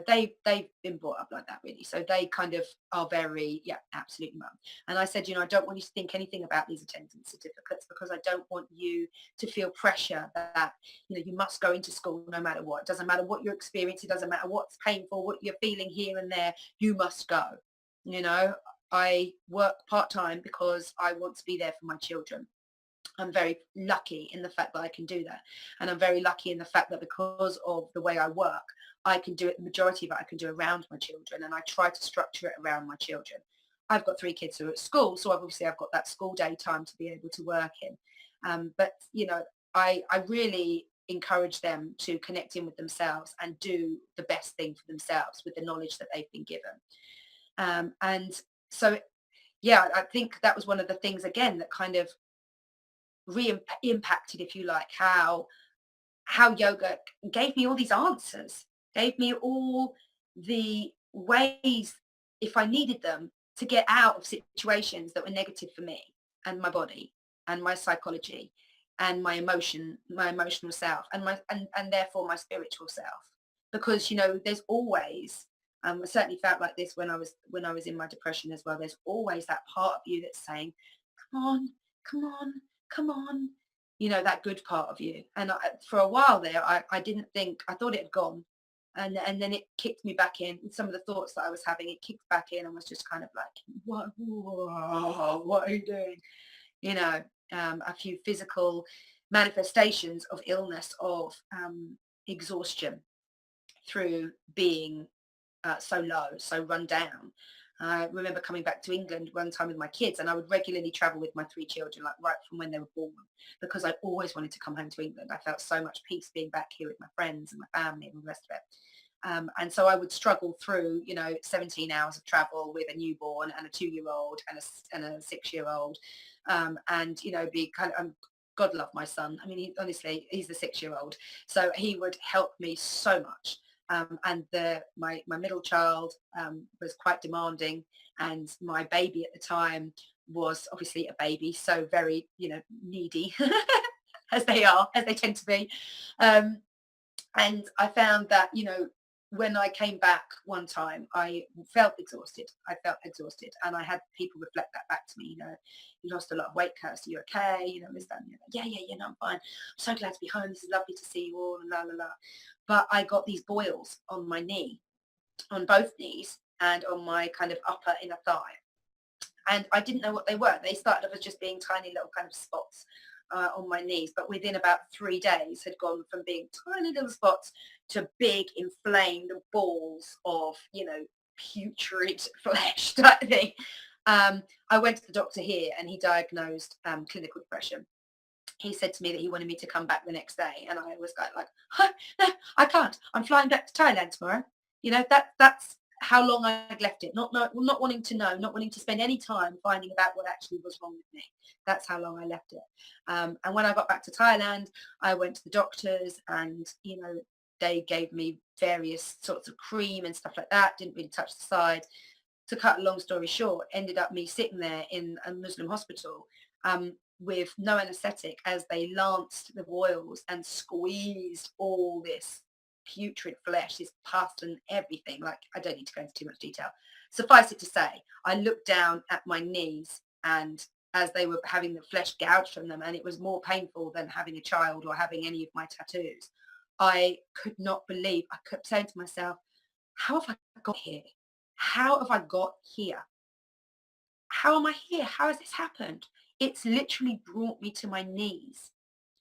they've been brought up like that, really. So they kind of are very, yeah, absolutely, mum. And I said, I don't want you to think anything about these attendance certificates, because I don't want you to feel pressure that you must go into school no matter what. It doesn't matter what your experience. It doesn't matter what's painful, what you're feeling here and there. You must go. I work part-time because I want to be there for my children. I'm very lucky in the fact that I can do that. And I'm very lucky in the fact that because of the way I work, I can do it, the majority of it I can do around my children, and I try to structure it around my children. I've got 3 kids who are at school, so obviously I've got that school day time to be able to work in. But I really encourage them to connect in with themselves and do the best thing for themselves with the knowledge that they've been given. And so, yeah, I think that was one of the things, again, that kind of impacted, if you like, how yoga gave me all these answers, gave me all the ways, if I needed them, to get out of situations that were negative for me and my body and my psychology and my emotional self, and and therefore my spiritual self. Because there's always, I certainly felt like this when I was in my depression as well, there's always that part of you that's saying, come on, come on, come on, that good part of you. And for a while there, I didn't think, I thought it had gone. And then it kicked me back in. And some of the thoughts that I was having, it kicked back in and was just kind of like, what are you doing? A few physical manifestations of illness, of exhaustion through being so low, so run down. I remember coming back to England one time with my kids, and I would regularly travel with my 3 children, like right from when they were born, because I always wanted to come home to England. I felt so much peace being back here with my friends and my family and the rest of it. And so I would struggle through, 17 hours of travel with a newborn and a 2-year-old and a 6-year-old, and be kind of. God love my son. I mean, honestly, he's the 6-year-old, so he would help me so much. And my middle child was quite demanding, and my baby at the time was obviously a baby, so very needy as they tend to be. And I found that when I came back one time, I felt exhausted. And I had people reflect that back to me. You lost a lot of weight, Kirsty. You okay? This, that, and the other. Yeah, no, I'm fine. I'm so glad to be home. This is lovely to see you all, and la la la. But I got these boils on my knee, on both knees, and on my kind of upper inner thigh. And I didn't know what they were. They started off as just being tiny little kind of spots on my knees, but within about 3 days had gone from being tiny little spots to big inflamed balls of, putrid flesh type thing. I went to the doctor here, and he diagnosed clinical depression. He said to me that he wanted me to come back the next day, and I was like, huh, no, I can't. I'm flying back to Thailand tomorrow. That's how long I'd left it. Not wanting to know, not wanting to spend any time finding about what actually was wrong with me. That's how long I left it. And when I got back to Thailand, I went to the doctors, and they gave me various sorts of cream and stuff like that, didn't really touch the side. To cut a long story short, ended up me sitting there in a Muslim hospital with no anaesthetic as they lanced the oils and squeezed all this putrid flesh, this pus and everything. Like, I don't need to go into too much detail. Suffice it to say, I looked down at my knees, and as they were having the flesh gouged from them, and it was more painful than having a child or having any of my tattoos. I could not believe, I kept saying to myself, how have I got here? How have I got here? How am I here? How has this happened? It's literally brought me to my knees.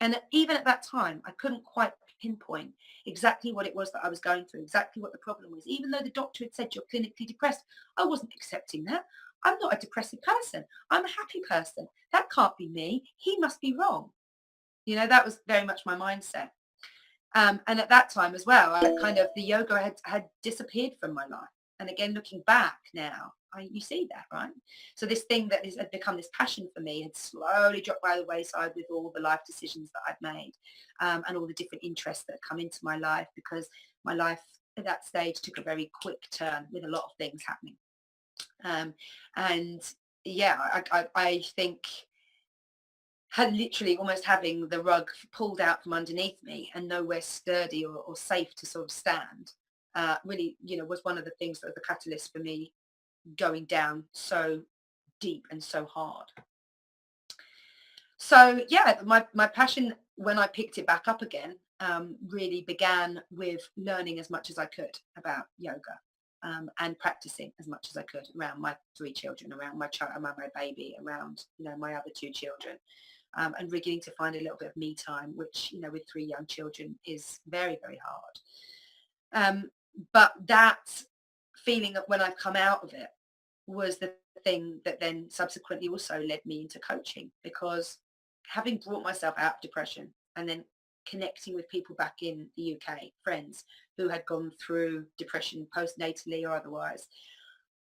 And even at that time, I couldn't quite pinpoint exactly what it was that I was going through, exactly what the problem was. Even though the doctor had said you're clinically depressed, I wasn't accepting that. I'm not a depressive person. I'm a happy person. That can't be me. He must be wrong. You know, that was very much my mindset. And at that time as well, the yoga had disappeared from my life. And again, looking back now, you see that, right? So this thing that had become this passion for me had slowly dropped by the wayside with all the life decisions that I'd made, and all the different interests that had come into my life, because my life at that stage took a very quick turn with a lot of things happening. And yeah, I think had literally almost having the rug pulled out from underneath me and nowhere sturdy or safe to sort of stand, really, was one of the things that was the catalyst for me going down so deep and so hard. So yeah, my passion when I picked it back up again really began with learning as much as I could about yoga, and practicing as much as I could around my 3 children, around my child, around my baby, around my other 2 children. And beginning to find a little bit of me time, which, with 3 young children is very, very hard. But that feeling that when I've come out of it was the thing that then subsequently also led me into coaching, because having brought myself out of depression and then connecting with people back in the UK, friends who had gone through depression postnatally or otherwise,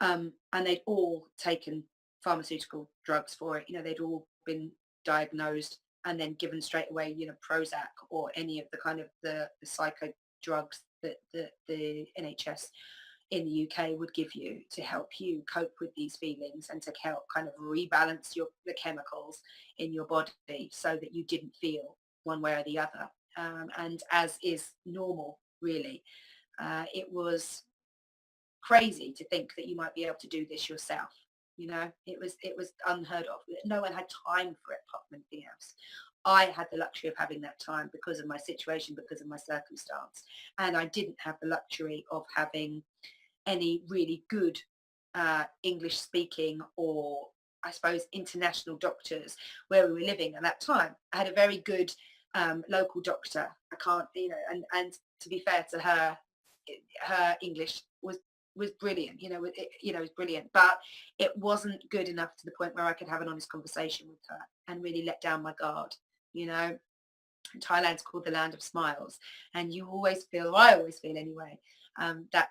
and they'd all taken pharmaceutical drugs for it. They'd all been diagnosed and then given straight away, Prozac or any of the kind of the psycho drugs that the NHS in the UK would give you to help you cope with these feelings and to help kind of rebalance the chemicals in your body so that you didn't feel one way or the other. And as is normal, really, it was crazy to think that you might be able to do this yourself. It was unheard of. No one had time for it apart from anything else. I had the luxury of having that time because of my situation, because of my circumstance. And I didn't have the luxury of having any really good English speaking or, I suppose, international doctors where we were living at that time. I had a very good local doctor. I can't, and to be fair to her, her English was brilliant. It was brilliant, but it wasn't good enough to the point where I could have an honest conversation with her and really let down my guard. Thailand's called the land of smiles, and you always feel, or I always feel anyway, that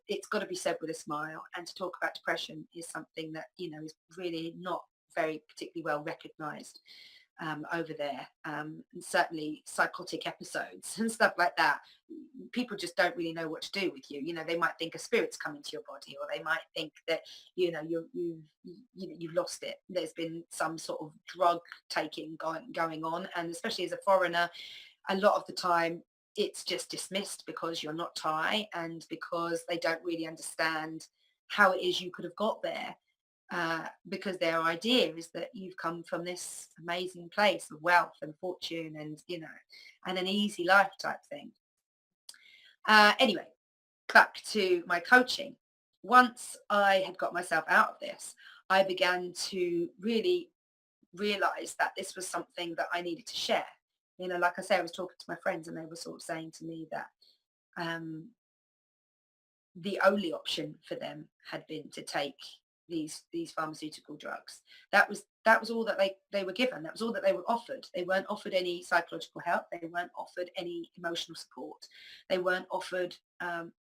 it's got to be said with a smile. And to talk about depression is something that is really not very particularly well recognised over there, and certainly psychotic episodes and stuff like that. People just don't really know what to do with you. They might think a spirit's coming to your body, or they might think that you've lost it. There's been some sort of drug taking going on, and especially as a foreigner, a lot of the time it's just dismissed because you're not Thai and because they don't really understand how it is you could have got there. Because their idea is that you've come from this amazing place of wealth and fortune and, and an easy life type thing. Anyway, back to my coaching. Once I had got myself out of this, I began to really realize that this was something that I needed to share. Like I say, I was talking to my friends and they were sort of saying to me that the only option for them had been to take these pharmaceutical drugs. That was all that they were given. That was all that they were offered. They weren't offered any psychological help. They weren't offered any emotional support. They weren't offered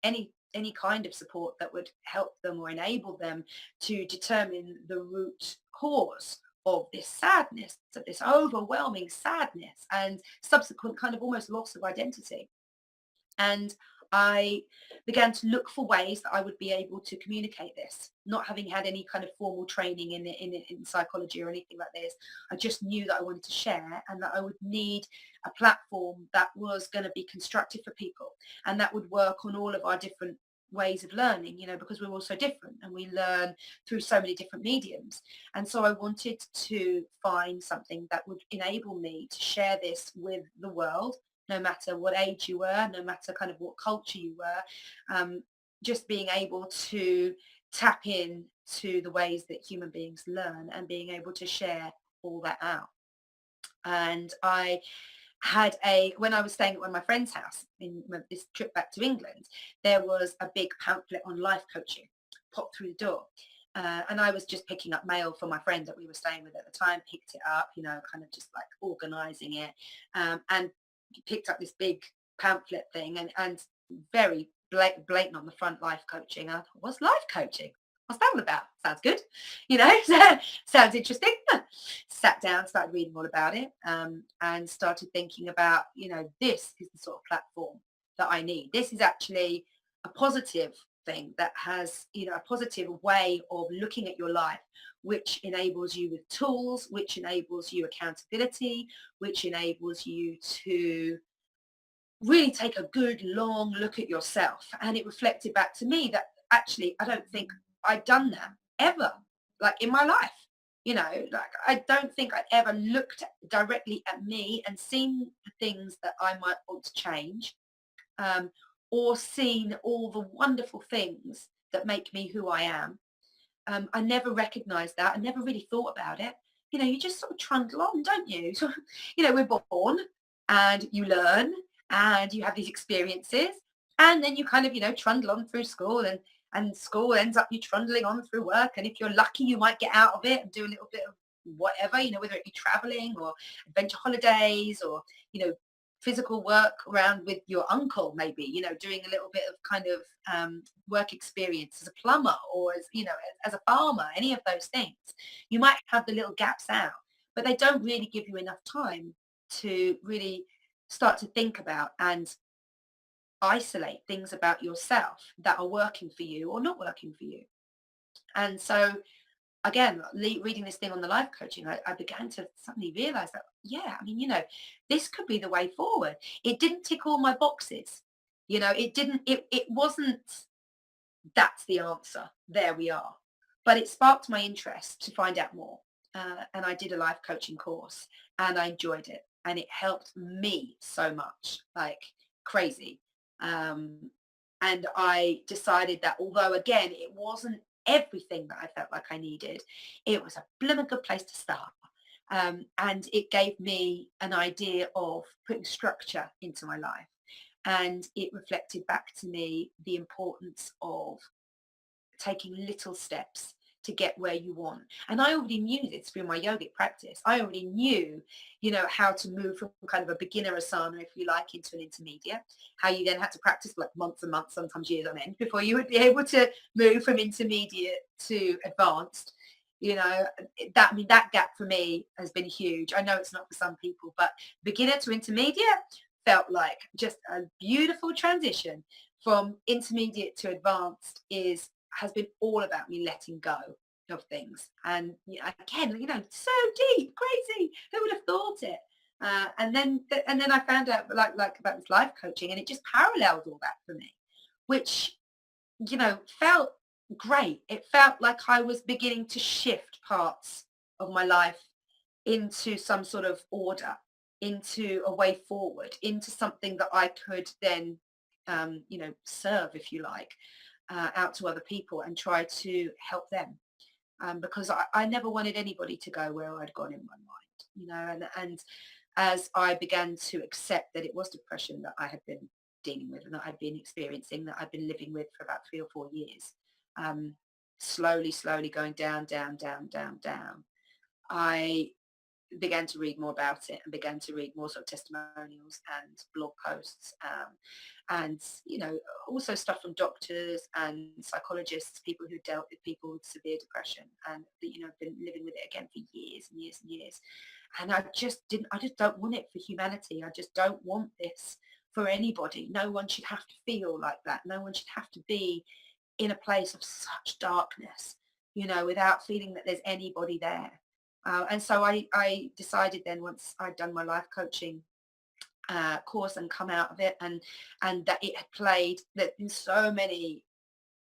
any kind of support that would help them or enable them to determine the root cause of this sadness, of this overwhelming sadness and subsequent kind of almost loss of identity. And I began to look for ways that I would be able to communicate this, not having had any kind of formal training in psychology or anything like this. I just knew that I wanted to share and that I would need a platform that was going to be constructive for people and that would work on all of our different ways of learning, because we're all so different and we learn through so many different mediums. And so I wanted to find something that would enable me to share this with the world, no matter what age you were, no matter kind of what culture you were, just being able to tap in to the ways that human beings learn and being able to share all that out. And I had when I was staying at one of my friend's house in this trip back to England, there was a big pamphlet on life coaching popped through the door. And I was just picking up mail for my friend that we were staying with at the time, picked it up, kind of just like organizing it, and picked up this big pamphlet thing and very blatant on the front, life coaching. And I thought, what's life coaching? What's that all about? Sounds good. Sounds interesting. Sat down, started reading all about it, and started thinking about, this is the sort of platform that I need. This is actually a positive thing that has, a positive way of looking at your life, which enables you with tools, which enables you accountability, which enables you to really take a good long look at yourself. And it reflected back to me that actually I don't think I'd done that ever, like in my life. Like I don't think I'd ever looked directly at me and seen the things that I might want to change, or seen all the wonderful things that make me who I am. I never recognized that. I never really thought about it. You just sort of trundle on, don't you? So, we're born and you learn and you have these experiences and then you kind of, trundle on through school and school ends up you trundling on through work. And if you're lucky, you might get out of it and do a little bit of whatever, whether it be traveling or adventure holidays or, physical work around with your uncle, maybe, doing a little bit of kind of work experience as a plumber or as a farmer, any of those things. You might have the little gaps out, but they don't really give you enough time to really start to think about and isolate things about yourself that are working for you or not working for you. And so again, reading this thing on the life coaching, I began to suddenly realize that, yeah, I mean, this could be the way forward. It didn't tick all my boxes. It wasn't, that's the answer. There we are. But it sparked my interest to find out more. And I did a life coaching course and I enjoyed it. And it helped me so much, like crazy. And I decided that although, again, it wasn't everything that I felt like I needed, it was a blooming good place to start. And it gave me an idea of putting structure into my life. And it reflected back to me the importance of taking little steps to get where you want. And I already knew this through my yogic practice. I already knew, how to move from kind of a beginner asana, if you like, into an intermediate, how you then had to practice for like months and months, sometimes years on end, before you would be able to move from intermediate to advanced. That gap for me has been huge. I know it's not for some people, but beginner to intermediate felt like just a beautiful transition. From intermediate to advanced has been all about me letting go of things. And again, so deep, crazy. Who would have thought it? And then I found out like about this life coaching, and it just paralleled all that for me, which felt great. It felt like I was beginning to shift parts of my life into some sort of order, into a way forward, into something that I could then serve, if you like, out to other people and try to help them, because I never wanted anybody to go where I'd gone in my mind, and as I began to accept that it was depression that I had been dealing with and that I'd been experiencing, that I'd been living with for about 3 or 4 years, slowly going down, I began to read more about it and began to read more sort of testimonials and blog posts, and also stuff from doctors and psychologists, people who dealt with people with severe depression and been living with it again for years and years and years. And I just don't want it for humanity. I just don't want this for anybody. No one should have to feel like that. No one should have to be in a place of such darkness, without feeling that there's anybody there. And so I decided then, once I'd done my life coaching course and come out of it, and that it had played that in so many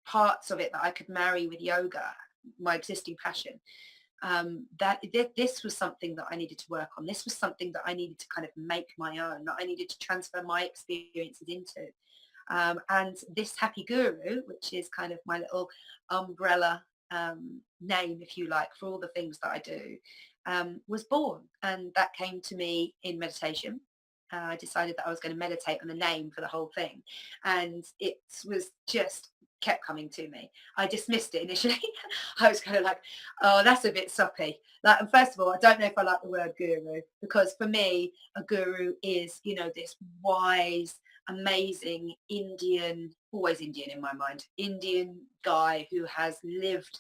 parts of it that I could marry with yoga, my existing passion, that this was something that I needed to work on. This was something that I needed to kind of make my own, that I needed to transfer my experiences into. And this Happy Guru, which is kind of my little umbrella name, if you like, for all the things that I do, was born. And that came to me in meditation. I decided that I was going to meditate on the name for the whole thing. And it was just kept coming to me. I dismissed it initially. I was kind of like, oh, that's a bit soppy. Like, and first of all, I don't know if I like the word guru, because for me, a guru is, this wise, amazing Indian, always Indian in my mind, Indian guy who has lived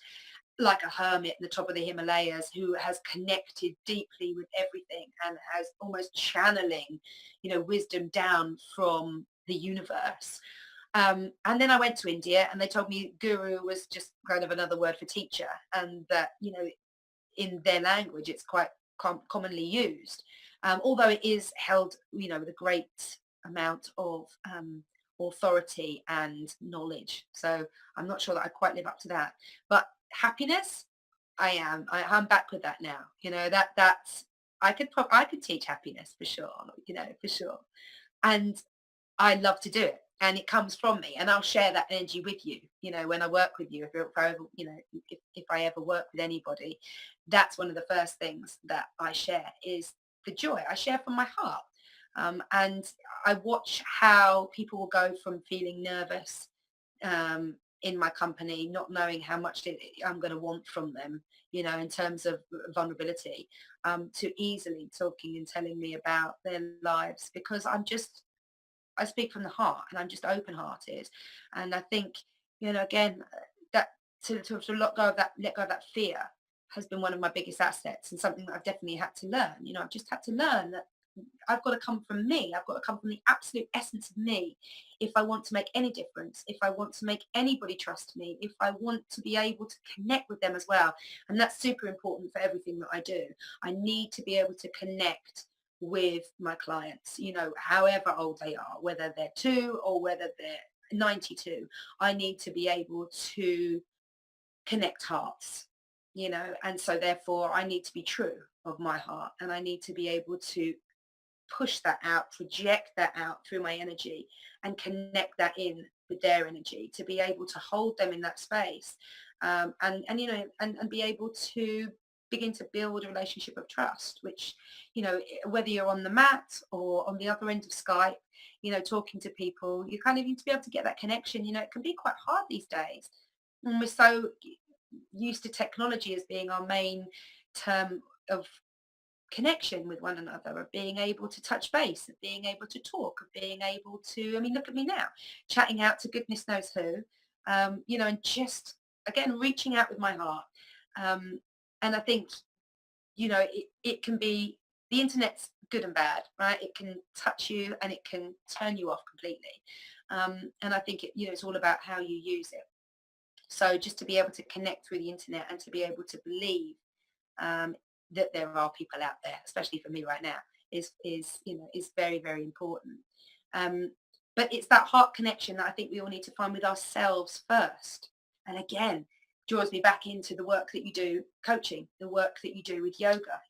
like a hermit in the top of the Himalayas, who has connected deeply with everything and has almost channeling, wisdom down from the universe. And then I went to India and they told me guru was just kind of another word for teacher, and that, in their language, it's quite commonly used. Although it is held, with a great amount of authority and knowledge. So I'm not sure that I quite live up to that. But happiness, I'm back with that now. That's I could teach happiness for sure. For sure. And I love to do it, and it comes from me, and I'll share that energy with you. When I work with you, if I ever work with anybody, that's one of the first things that I share is the joy I share from my heart. And I watch how people will go from feeling nervous in my company, not knowing how much I'm going to want from them, in terms of vulnerability, to easily talking and telling me about their lives, because I speak from the heart, and I'm just open-hearted. And I think, again, that to let go of that fear has been one of my biggest assets, and something that I've definitely had to learn. I've just had to learn that I've got to come from me. I've got to come from the absolute essence of me if I want to make any difference, if I want to make anybody trust me, if I want to be able to connect with them as well. And that's super important for everything that I do. I need to be able to connect with my clients, however old they are, whether they're 2 or whether they're 92. I need to be able to connect hearts, and so therefore I need to be true of my heart, and I need to be able to push that out, project that out through my energy, and connect that in with their energy, to be able to hold them in that space, and be able to begin to build a relationship of trust, which, whether you're on the mat or on the other end of Skype, talking to people, you kind of need to be able to get that connection. It can be quite hard these days, and we're so used to technology as being our main term of connection with one another, of being able to touch base, of being able to talk, of being able to, look at me now, chatting out to goodness knows who, and just, again, reaching out with my heart. And I think, it can be, the internet's good and bad, right? It can touch you and it can turn you off completely. And I think it's all about how you use it. So just to be able to connect through the internet and to be able to believe that there are people out there, especially for me right now, is very, very important. But it's that heart connection that I think we all need to find with ourselves first. And again, draws me back into the work that you do coaching, the work that you do with yoga,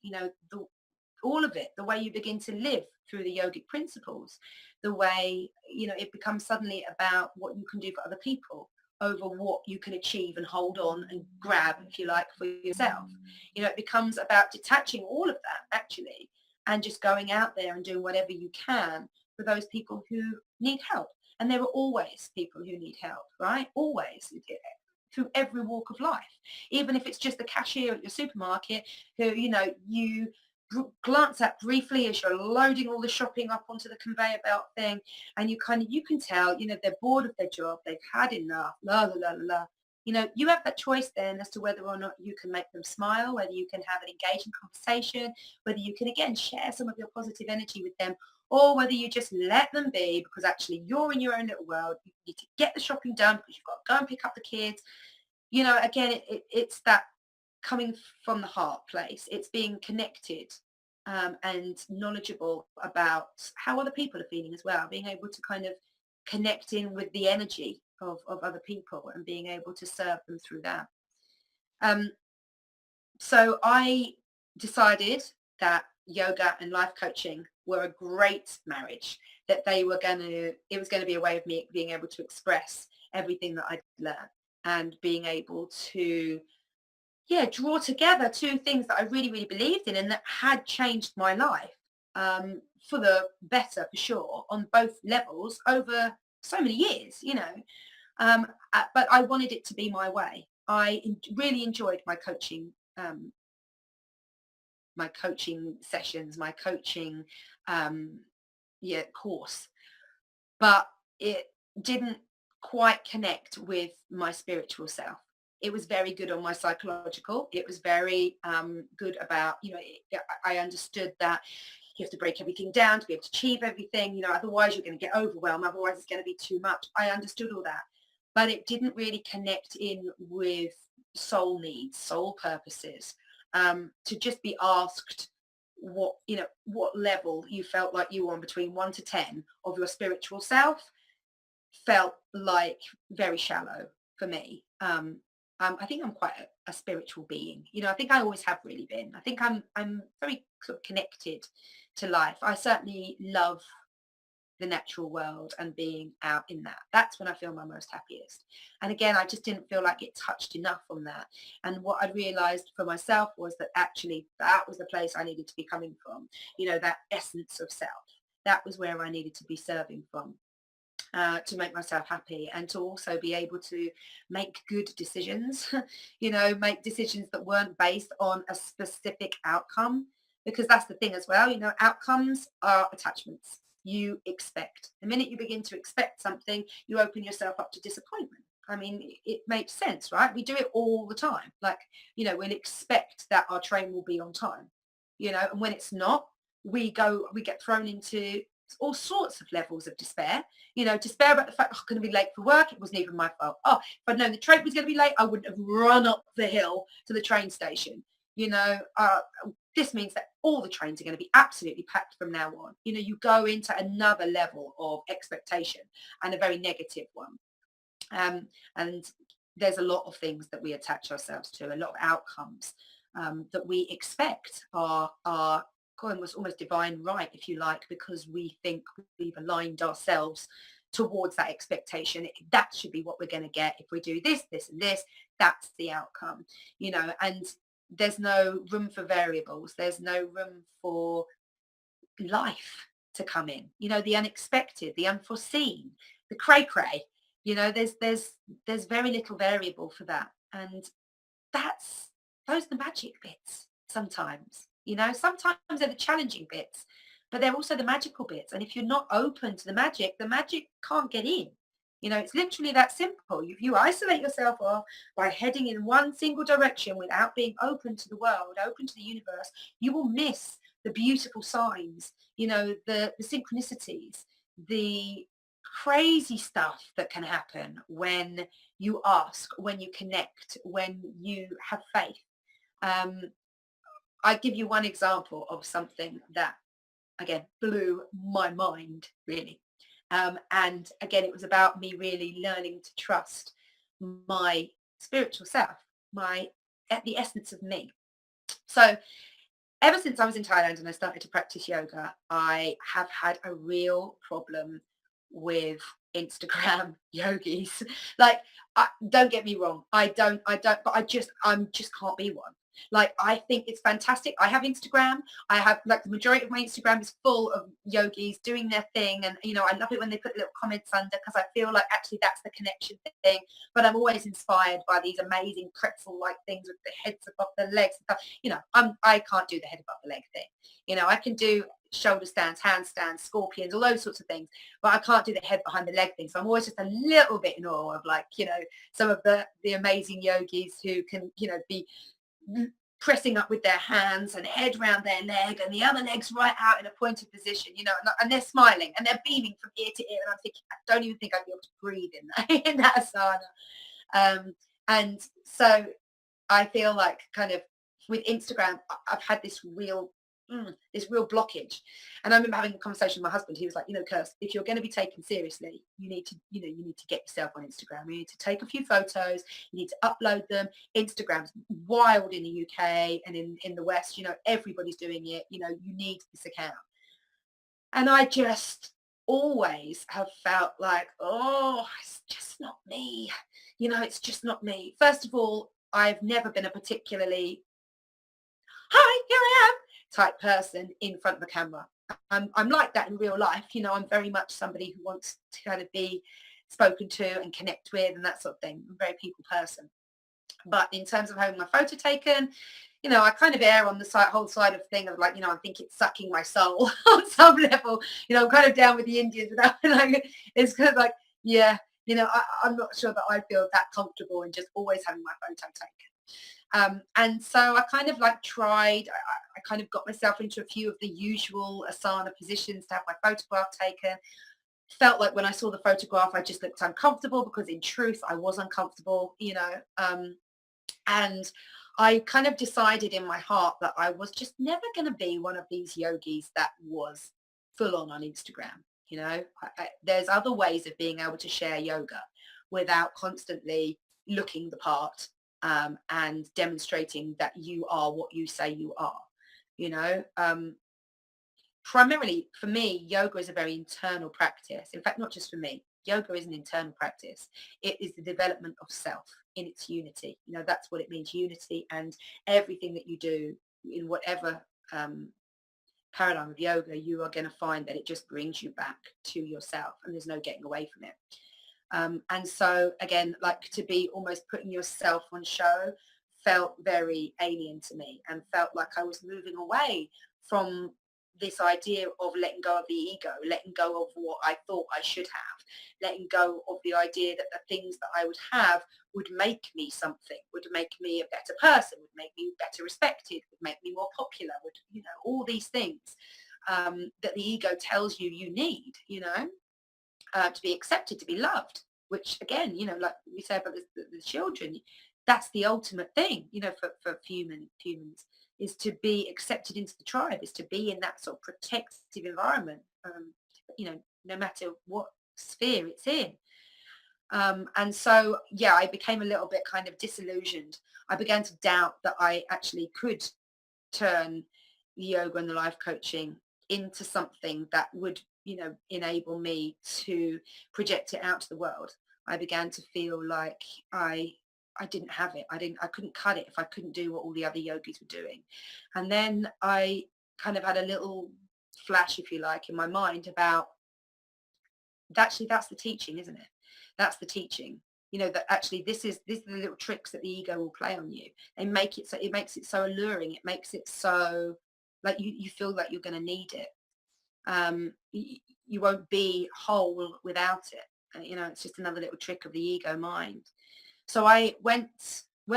all of it, the way you begin to live through the yogic principles, the way, it becomes suddenly about what you can do for other people over what you can achieve and hold on and grab, if you like, for yourself. It becomes about detaching all of that, actually, and just going out there and doing whatever you can for those people who need help. And there are always people who need help, right? Always, through every walk of life. Even if it's just the cashier at your supermarket who, you glance at briefly as you're loading all the shopping up onto the conveyor belt thing, and you can tell, they're bored of their job, they've had enough, la la la la la. You have that choice then as to whether or not you can make them smile, whether you can have an engaging conversation, whether you can, again, share some of your positive energy with them, or whether you just let them be because actually you're in your own little world. You need to get the shopping done because you've got to go and pick up the kids. Again, it's that coming from the heart place. It's being connected and knowledgeable about how other people are feeling as well, being able to kind of connect in with the energy of other people and being able to serve them through that. So I decided that yoga and life coaching were a great marriage, that it was going to be a way of me being able to express everything that I'd learned and being able to, draw together two things that I really, really believed in and that had changed my life for the better, for sure, on both levels over so many years. But I wanted it to be my way. I really enjoyed my coaching sessions, my coaching course, but it didn't quite connect with my spiritual self. It was very good on my psychological. It was very good about, I understood that you have to break everything down to be able to achieve everything, otherwise you're going to get overwhelmed, otherwise it's going to be too much. I understood all that, but it didn't really connect in with soul needs, soul purposes, to just be asked what level you felt like you were on between 1 to 10 of your spiritual self felt like very shallow for me. I think I'm quite a spiritual being. I think I always have really been. I think I'm very sort of connected to life. I certainly love the natural world and being out in that. That's when I feel my most happiest. And again, I just didn't feel like it touched enough on that. And what I realized for myself was that actually that was the place I needed to be coming from. That essence of self. That was where I needed to be serving from. To make myself happy and to also be able to make good decisions, make decisions that weren't based on a specific outcome, because that's the thing as well, outcomes are attachments. You expect. The minute you begin to expect something, you open yourself up to disappointment. I mean, it makes sense, right? We do it all the time. Like, we'll expect that our train will be on time, and when it's not, we get thrown into all sorts of levels of despair. Despair about the fact, I'm going to be late for work. It wasn't even my fault. Oh, if I'd known the train was going to be late, I wouldn't have run up the hill to the train station. This means that all the trains are going to be absolutely packed from now on. You go into another level of expectation, and a very negative one. And there's a lot of things that we attach ourselves to, a lot of outcomes that we expect are almost divine right, if you like, because we think we've aligned ourselves towards that expectation. That should be what we're going to get. If we do this, this and this, that's the outcome, and there's no room for variables. There's no room for life to come in, the unexpected, the unforeseen, the cray-cray. There's very little variable for that. And those are the magic bits sometimes. Sometimes they're the challenging bits, but they're also the magical bits. And if you're not open to the magic can't get in. It's literally that simple. If you isolate yourself off by heading in one single direction without being open to the world, open to the universe, you will miss the beautiful signs, the synchronicities, the crazy stuff that can happen when you ask, when you connect, when you have faith. I give you one example of something that, again, blew my mind, really. And again, it was about me really learning to trust my spiritual self, the essence of me. So ever since I was in Thailand and I started to practice yoga, I have had a real problem with Instagram yogis. Like, don't get me wrong. But I just can't be one. Like, I think it's fantastic. I have Instagram. I have, like, the majority of my Instagram is full of yogis doing their thing. And, I love it when they put little comments under, because I feel like actually that's the connection thing. But I'm always inspired by these amazing pretzel-like things with the heads above the legs. I can't do the head above the leg thing. I can do shoulder stands, handstands, scorpions, all those sorts of things, but I can't do the head behind the leg thing. So I'm always just a little bit in awe of, like, some of the amazing yogis who can, be pressing up with their hands and head round their leg and the other leg's right out in a pointed position, and they're smiling and they're beaming from ear to ear. And I'm thinking, I don't even think I'd be able to breathe in that, in that asana. And so I feel like kind of with Instagram, I've had this real blockage. And I remember having a conversation with my husband. He was like, Kirst, if you're going to be taken seriously, you need to get yourself on Instagram. You need to take a few photos. You need to upload them. Instagram's wild in the UK and in the West. Everybody's doing it. You need this account. And I just always have felt like, oh, it's just not me. It's just not me. First of all, I've never been a particularly, hi, here I am type person in front of the camera. I'm like that in real life. I'm very much somebody who wants to kind of be spoken to and connect with and that sort of thing. I'm a very people person. But in terms of having my photo taken, I kind of err on the whole side of thing of like, I think it's sucking my soul on some level. I'm kind of down with the Indians without it's kind of like, yeah, I'm not sure that I feel that comfortable in just always having my photo taken. And so I kind of like tried, I kind of got myself into a few of the usual asana positions to have my photograph taken. Felt like when I saw the photograph, I just looked uncomfortable because in truth, I was uncomfortable, and I kind of decided in my heart that I was just never going to be one of these yogis that was full on Instagram. There's other ways of being able to share yoga without constantly looking the part and demonstrating that you are what you say you are. Primarily for me, yoga is a very internal practice. In fact, not just for me. Yoga is an internal practice. It is the development of self in its unity. That's what it means, unity, and everything that you do in whatever paradigm of yoga, you are going to find that it just brings you back to yourself and there's no getting away from it. And so again, like to be almost putting yourself on show felt very alien to me and felt like I was moving away from this idea of letting go of the ego, letting go of what I thought I should have, letting go of the idea that the things that I would have would make me something, would make me a better person, would make me better respected, would make me more popular, would, all these things that the ego tells you need, to be accepted, to be loved, which again, like we said about the children, that's the ultimate thing, for humans, is to be accepted into the tribe, is to be in that sort of protective environment, no matter what sphere it's in. And so, yeah, I became a little bit kind of disillusioned. I began to doubt that I actually could turn the yoga and the life coaching into something that would, enable me to project it out to the world. I began to feel like I didn't have it. I couldn't cut it if I couldn't do what all the other yogis were doing. And then I kind of had a little flash, if you like, in my mind about actually that's the teaching, isn't it? That's the teaching. That actually this is the little tricks that the ego will play on you. They make it so, it makes it so alluring. It makes it so like you feel like you're going to need it. You won't be whole without it. It's just another little trick of the ego mind. So when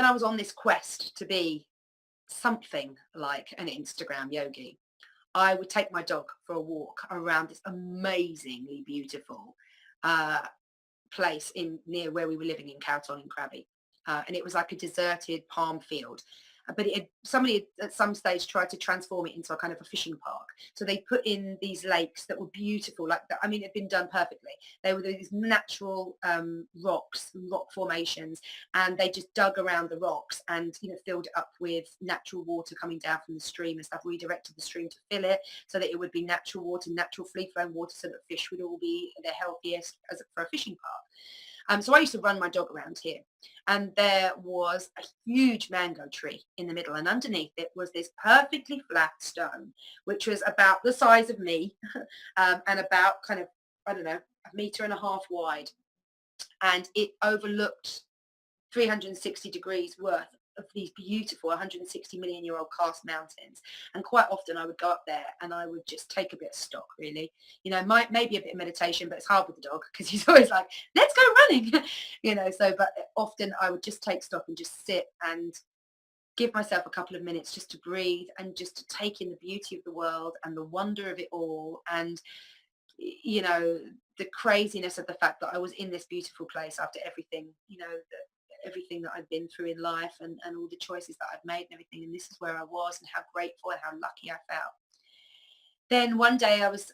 I was on this quest to be something like an Instagram yogi, I would take my dog for a walk around this amazingly beautiful place near where we were living in Cowton in Krabi. And it was like a deserted palm field. But somebody at some stage tried to transform it into a kind of a fishing park. So they put in these lakes that were beautiful, like that. I mean, it had been done perfectly. They were these natural rocks, rock formations, and they just dug around the rocks and filled it up with natural water coming down from the stream and stuff. Redirected the stream to fill it so that it would be natural water, natural free-flowing water, so that fish would all be their healthiest for a fishing park. So I used to run my dog around here, and there was a huge mango tree in the middle, and underneath it was this perfectly flat stone, which was about the size of me and about kind of, I don't know, 1.5 meters wide. And it overlooked 360 degrees worth of these beautiful 160 million year old karst mountains. And quite often I would go up there and I would just take a bit of stock, really. Maybe a bit of meditation, but it's hard with the dog because he's always like, let's go running. But often I would just take stock and just sit and give myself a couple of minutes just to breathe and just to take in the beauty of the world and the wonder of it all, and you know, the craziness of the fact that I was in this beautiful place after everything, you know, everything that I've been through in life, and all the choices that I've made and everything, and this is where I was and how grateful and how lucky I felt. Then one day I was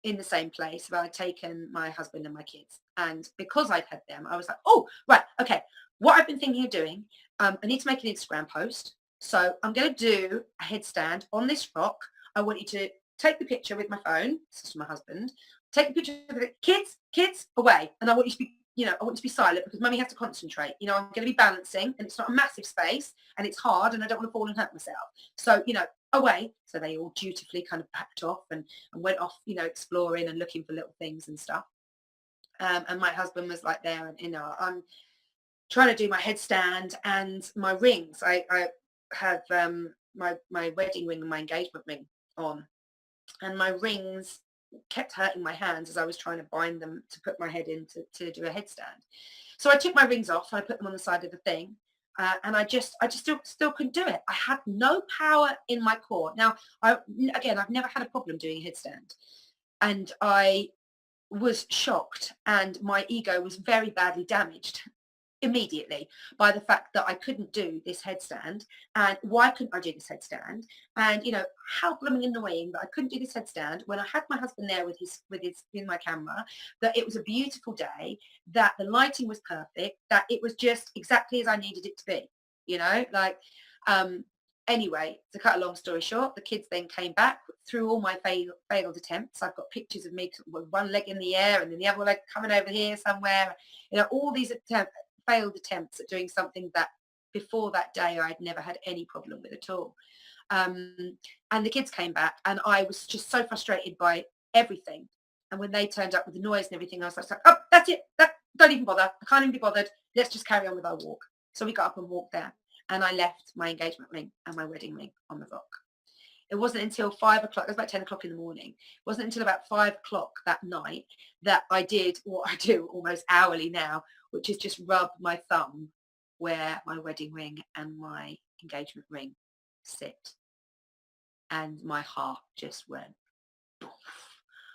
in the same place where I'd taken my husband and my kids, and because I'd had them, I was like, oh right, okay, what I've been thinking of doing, I need to make an Instagram post, so I'm going to do a headstand on this rock. I want you to take the picture with my phone. This is my husband. Take the picture of the kids away, and I want you to be, you know, I want you to be silent because mummy has to concentrate. You know, I'm going to be balancing, and it's not a massive space, and it's hard, and I don't want to fall and hurt myself. So, you know, away. So they all dutifully kind of backed off and went off, you know, exploring and looking for little things and stuff. And my husband was like there, and you know, I'm trying to do my headstand and my rings. I have my wedding ring and my engagement ring on, and my rings kept hurting my hands as I was trying to bind them to put my head in to do a headstand. So I took my rings off and I put them on the side of the thing. And I just still couldn't do it. I had no power in my core. Now, again, I've never had a problem doing a headstand, and I was shocked, and my ego was very badly damaged immediately by the fact that I couldn't do this headstand. And why couldn't I do this headstand? And you know, how blooming annoying that I couldn't do this headstand when I had my husband there with my camera, that it was a beautiful day, that the lighting was perfect, that it was just exactly as I needed it to be, you know, like anyway, to cut a long story short, the kids then came back through all my failed attempts. I've got pictures of me with one leg in the air and then the other leg coming over here somewhere, you know, all these failed attempts at doing something that before that day I'd never had any problem with at all. And the kids came back, and I was just so frustrated by everything. And when they turned up with the noise and everything, I was like, oh, that's it. Don't even bother. I can't even be bothered. Let's just carry on with our walk. So we got up and walked there, and I left my engagement ring and my wedding ring on the rock. It wasn't until 5 o'clock, it was about 10 o'clock in the morning. It wasn't until about 5 o'clock that night that I did what I do almost hourly now, which is just rub my thumb where my wedding ring and my engagement ring sit. And my heart just went, poof.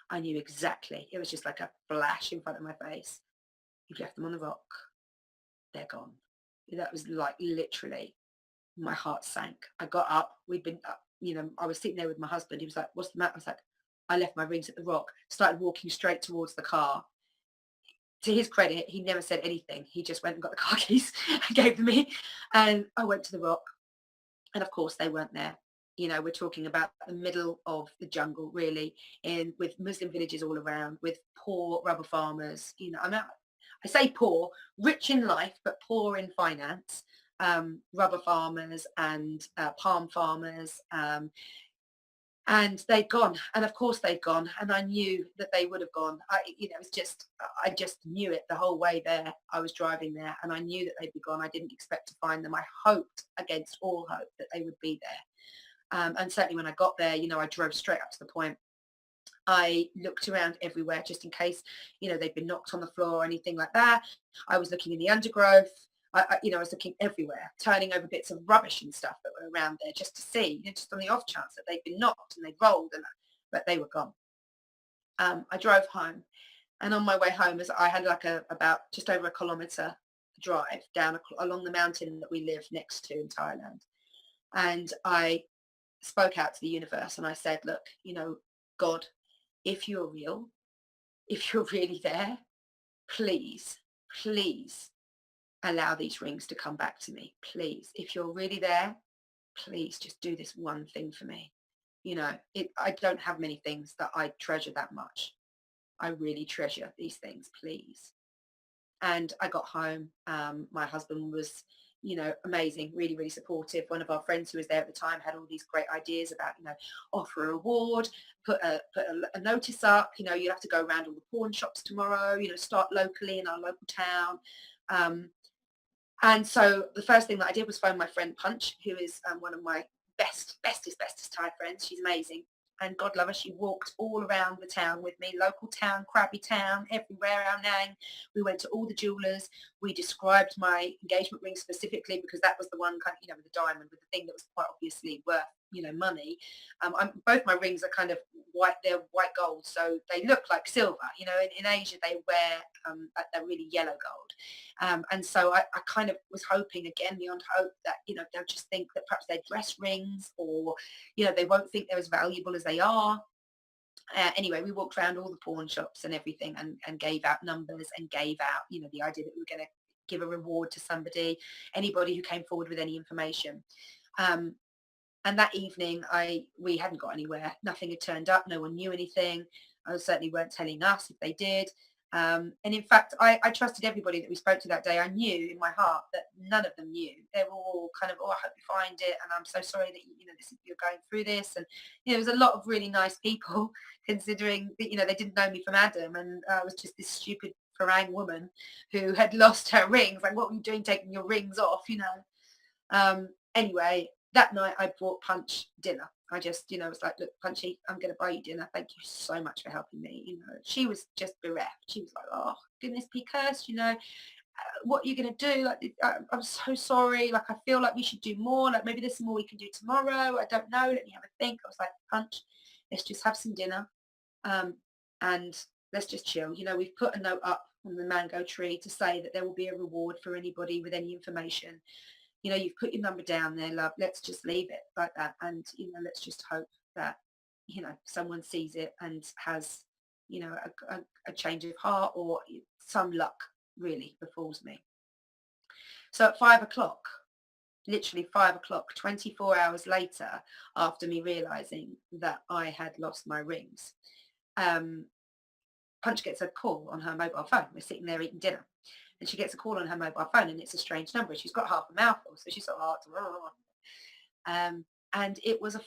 I knew exactly. It was just like a flash in front of my face. You've left them on the rock. They're gone. That was like literally, my heart sank. I got up. We'd been up, you know, I was sitting there with my husband. He was like, what's the matter? I was like, I left my rings at the rock. Started walking straight towards the car. To his credit, he never said anything. He just went and got the car keys and gave them me. And I went to the rock. And of course, they weren't there. You know, we're talking about the middle of the jungle, really, with Muslim villages all around, with poor rubber farmers. You know, I say poor, rich in life, but poor in finance. Rubber farmers and palm farmers. And they'd gone, and of course they'd gone, and I knew that they would have gone. I just knew it the whole way there. I was driving there, and I knew that they'd be gone. I didn't expect to find them. I hoped against all hope that they would be there. And certainly when I got there, you know, I drove straight up to the point. I looked around everywhere just in case, you know, they'd been knocked on the floor or anything like that. I was looking in the undergrowth. I was looking everywhere, turning over bits of rubbish and stuff that were around there just to see, you know, just on the off chance that they'd been knocked and they'd rolled, but they were gone. I drove home, and on my way home, as I had like about just over a kilometre drive down along the mountain that we live next to in Thailand, and I spoke out to the universe and I said, look, you know, God, if you're real, if you're really there, please, please allow these rings to come back to me. Please, if you're really there, please just do this one thing for me. You know, I don't have many things that I treasure that much. I really treasure these things, please. And I got home. My husband was, you know, amazing, really, really supportive. One of our friends who was there at the time had all these great ideas about, you know, offer a reward, put a notice up, you know, you have to go around all the pawn shops tomorrow, you know, start locally in our local town. And so the first thing that I did was phone my friend Punch, who is one of my bestest Thai friends. She's amazing. and God love her, she walked all around the town with me, local town, crabby town, everywhere our name. We went to all the jewelers. We described my engagement ring specifically because that was the one kind of, with the diamond, with the thing that was quite obviously worth, money. Both my rings are kind of white, they're white gold, so they look like silver. In Asia they wear they're really yellow gold. And so I kind of was hoping, again, beyond hope, that, they'll just think that perhaps they're dress rings, or, they won't think they're as valuable as they are. Anyway, we walked around all the pawn shops and everything, and gave out numbers, and gave out, the idea that we were going to give a reward to anybody who came forward with any information. And that evening, we hadn't got anywhere. Nothing had turned up. No one knew anything. I certainly weren't telling us if they did. And in fact, I trusted everybody that we spoke to that day. I knew in my heart that none of them knew. They were all kind of, oh, I hope you find it, and I'm so sorry that you're going through this. And there was a lot of really nice people, considering that they didn't know me from Adam, and I was just this stupid Farang woman who had lost her rings. Like, what were you doing taking your rings off? Anyway, that night I bought Punch dinner. I just, was like, look, Punchy, I'm going to buy you dinner. Thank you so much for helping me. She was just bereft. She was like, oh, goodness be cursed, what are you going to do? Like, I'm so sorry. Like, I feel like we should do more. Like, maybe there's some more we can do tomorrow. I don't know. Let me have a think. I was like, Punch, let's just have some dinner. And let's just chill. We've put a note up on the mango tree to say that there will be a reward for anybody with any information. You've put your number down there, love. Let's just leave it like that. And, let's just hope that, someone sees it and has, a change of heart, or some luck really befalls me. So at 5 o'clock, literally 5 o'clock, 24 hours later, after me realizing that I had lost my rings, Punch gets a call on her mobile phone. We're sitting there eating dinner, and she gets a call on her mobile phone, and it's a strange number. She's got half a mouthful, so she's sort of, and it was a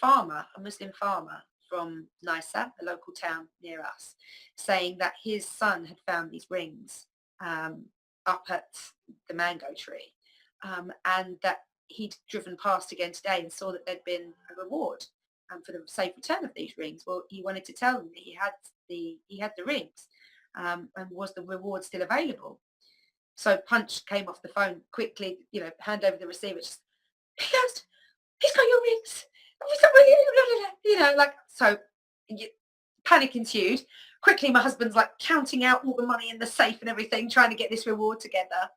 Muslim farmer from Nisa, a local town near us, saying that his son had found these rings up at the mango tree, and that he'd driven past again today and saw that there'd been a reward for the safe return of these rings. Well, he wanted to tell them that he had the rings, and was the reward still available? So Punch came off the phone quickly, hand over the receiver. Just, he goes, he's got your rings. So panic ensued. Quickly, my husband's like counting out all the money in the safe and everything, trying to get this reward together.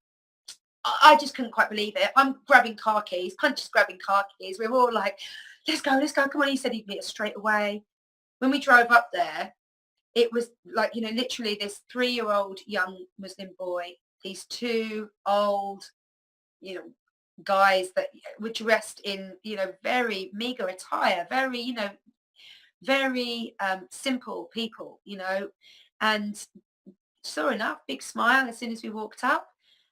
I just couldn't quite believe it. I'm grabbing car keys. Punch is grabbing car keys. We were all like, let's go. Come on. He said he'd meet us straight away. When we drove up there, it was like, literally this 3-year-old young Muslim boy, these 2 old, guys that were dressed in, very meager attire, very, very simple people, and sure enough, big smile as soon as we walked up.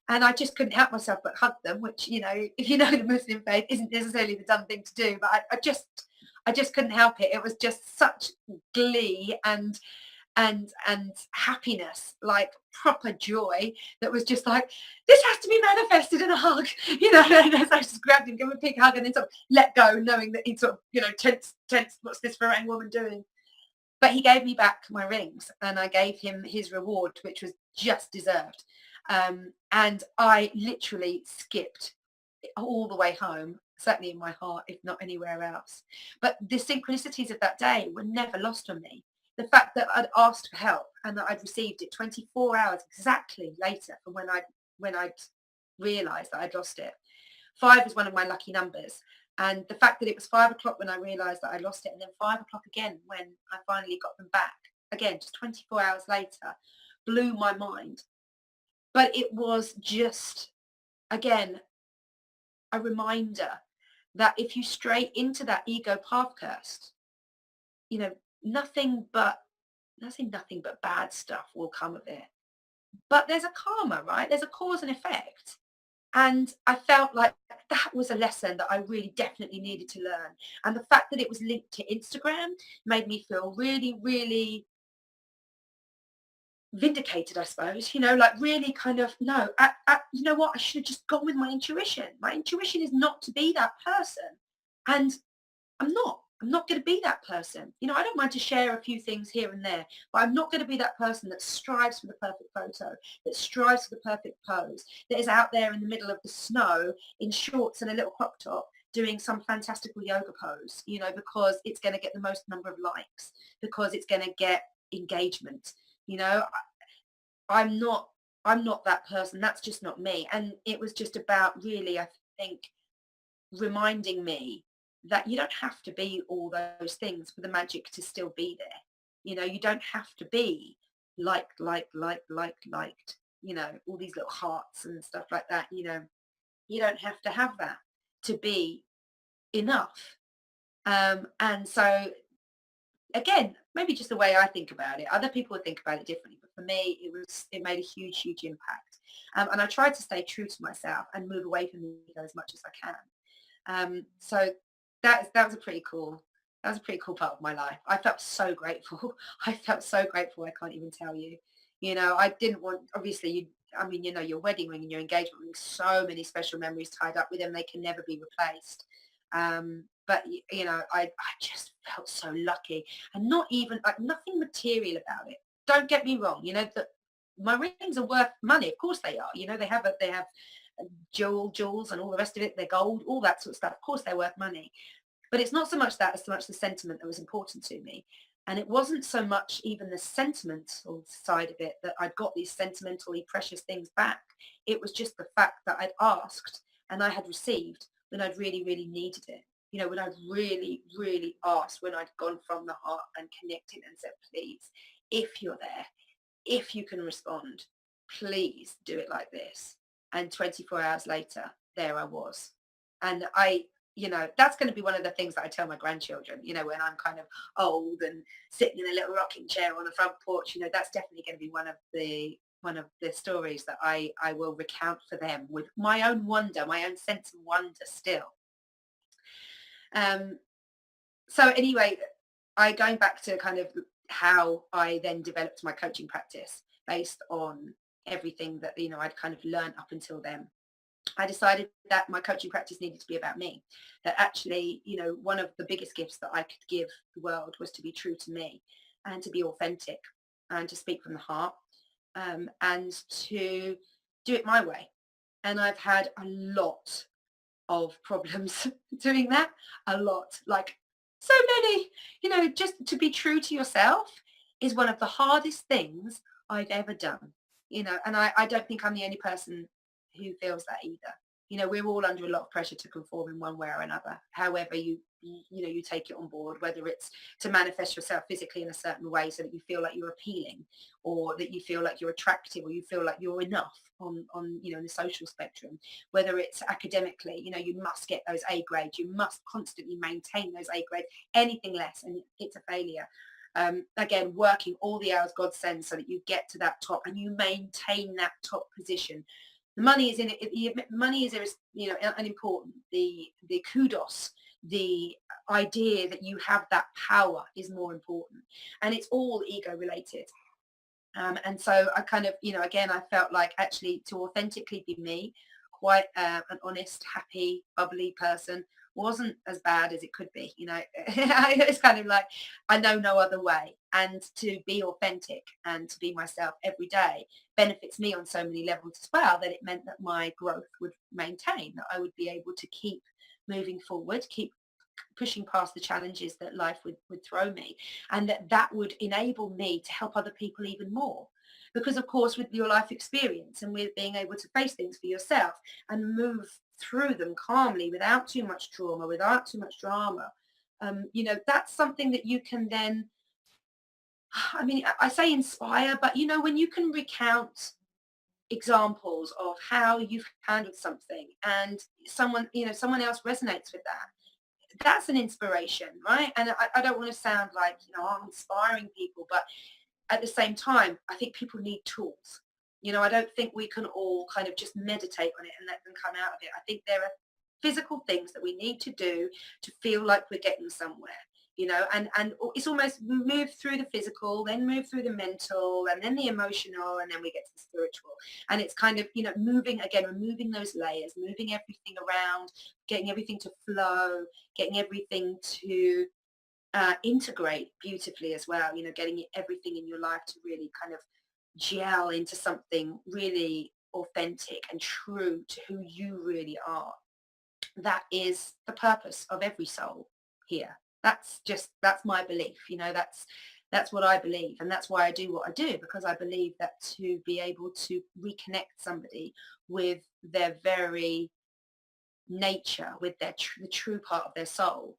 And I just couldn't help myself but hug them, which, if you know the Muslim faith, isn't necessarily the done thing to do. But I just couldn't help it. It was just such glee and happiness, like proper joy, that was just like, this has to be manifested in a hug, and I just grabbed him, gave him a big hug, and then sort of let go, knowing that he'd sort of, tense, what's this Farang woman doing? But he gave me back my rings, and I gave him his reward, which was just deserved. And I literally skipped all the way home, certainly in my heart, if not anywhere else. But the synchronicities of that day were never lost on me. The fact that I'd asked for help and that I'd received it 24 hours exactly later from when I'd realised that I'd lost it. 5 is one of my lucky numbers. And the fact that it was 5 o'clock when I realised that I lost it, and then 5 o'clock again when I finally got them back, again, just 24 hours later, blew my mind. But it was just, again, a reminder that if you stray into that ego path curse, nothing but bad stuff will come of it. But there's a karma, right? There's a cause and effect. And I felt like that was a lesson that I really definitely needed to learn. And the fact that it was linked to Instagram made me feel really, really vindicated, I suppose, like really kind of, no, you know what, I should have just gone with my intuition. My intuition is not to be that person. And I'm I'm not going to be that person. You know, I don't mind to share a few things here and there, but I'm not going to be that person that strives for the perfect photo, that strives for the perfect pose, that is out there in the middle of the snow in shorts and a little crop top doing some fantastical yoga pose, you know, because it's going to get the most number of likes, because it's going to get engagement. You know, I'm not that person. That's just not me. And it was just about really, I think, reminding me that you don't have to be all those things for the magic to still be there. You know, you don't have to be liked, you know, all these little hearts and stuff like that. You know, you don't have to have that to be enough. And so again, maybe just the way I think about it. Other people would think about it differently, but for me, it made a huge impact. And I tried to stay true to myself and move away from the ego as much as I can. So that was a pretty cool part of my life. I felt so grateful. I felt so grateful. I can't even tell you. You know, I didn't want, obviously, you know, your wedding ring and your engagement ring, so many special memories tied up with them. They can never be replaced. But you know, I just felt so lucky, and not even like nothing material about it. Don't get me wrong. You know that my rings are worth money. Of course they are. You know, they have jewels and all the rest of it. They're gold, all that sort of stuff. Of course they're worth money. But it's not so much that as so much the sentiment that was important to me. And it wasn't so much even the sentimental side of it that I'd got these sentimentally precious things back. It was just the fact that I'd asked and I had received when I'd really needed it. You know, when I'd really asked, when I'd gone from the heart and connected and said, please, if you're there, if you can respond, please do it like this. And 24 hours later, there I was. And you know, that's going to be one of the things that I tell my grandchildren, you know, when I'm kind of old and sitting in a little rocking chair on the front porch, you know, that's definitely going to be one of the stories that I will recount for them with my own wonder, my own sense of wonder still. So anyway, going back to kind of how I then developed my coaching practice based on everything that, you know, I'd kind of learned up until then. I decided that my coaching practice needed to be about me, that actually, you know, one of the biggest gifts that I could give the world was to be true to me and to be authentic and to speak from the heart, and to do it my way. And I've had a lot of problems doing that, a lot, like so many. You know, just to be true to yourself is one of the hardest things I've ever done, you know, and I don't think I'm the only person who feels that either. You know, we're all under a lot of pressure to conform in one way or another, however you take it on board, whether it's to manifest yourself physically in a certain way so that you feel like you're appealing, or that you feel like you're attractive, or you feel like you're enough on you know, the social spectrum, whether it's academically, you know, you must get those A grades, you must constantly maintain those A grades, anything less and it's a failure. Again, working all the hours God sends so that you get to that top and you maintain that top position. The money is in it. Money is, you know, unimportant. The kudos, the idea that you have that power is more important, and it's all ego related. And so I kind of, you know, again, I felt like actually to authentically be me, quite an honest, happy, bubbly person wasn't as bad as it could be. You know, it's kind of like I know no other way. And to be authentic and to be myself every day benefits me on so many levels as well, that it meant that my growth would maintain, that I would be able to keep moving forward, keep pushing past the challenges that life would throw me, and that would enable me to help other people even more. Because of course, with your life experience and with being able to face things for yourself and move through them calmly without too much trauma, without too much drama, you know, that's something that you can then, I mean, I say inspire, but you know, when you can recount examples of how you've handled something and someone, you know, someone else resonates with that, that's an inspiration, right? And I don't want to sound like, you know, I'm inspiring people, but at the same time, I think people need tools. You know, I don't think we can all kind of just meditate on it and let them come out of it. I think there are physical things that we need to do to feel like we're getting somewhere, you know, and it's almost move through the physical, then move through the mental, and then the emotional, and then we get to the spiritual. And it's kind of, you know, moving again, removing those layers, moving everything around, getting everything to flow, getting everything to integrate beautifully as well, getting everything in your life to really kind of gel into something really authentic and true to who you really are. That is the purpose of every soul here. That's my belief. That's what I believe, and that's why I do what I do, because I believe that to be able to reconnect somebody with their very nature, with the true part of their soul,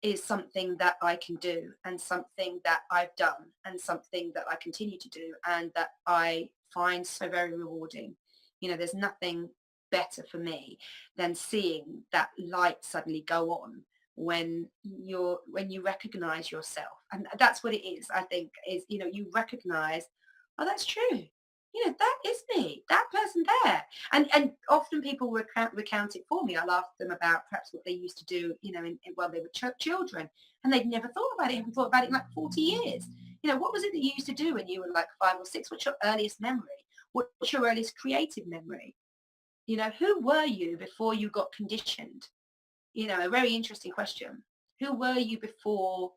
is something that I can do, and something that I've done, and something that I continue to do, and that I find so very rewarding. There's nothing better for me than seeing that light suddenly go on when you recognize yourself. And that's what it is, I think, is you recognize, oh, that's true. That is me, that person there. And often people recount it for me. I'll ask them about perhaps what they used to do, while they were children, and they'd never thought about it. Haven't thought about it in like 40 years. What was it that you used to do when you were like 5 or 6? What's your earliest memory? What's your earliest creative memory? Who were you before you got conditioned? A very interesting question. Who were you before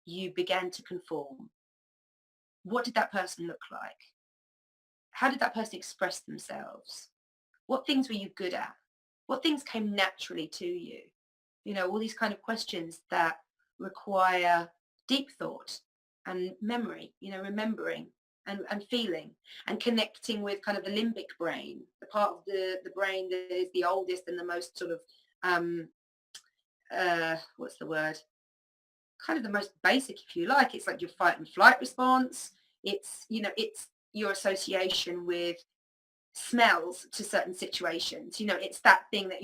you began to conform? What did that person look like? How did that person express themselves? What things were you good at? What things came naturally to you? All these kind of questions that require deep thought and memory, remembering and feeling and connecting with kind of the limbic brain, the part of the brain that is the oldest and the most sort of, what's the word? Kind of the most basic, if you like. It's like your fight and flight response. It's your association with smells to certain situations. It's that thing that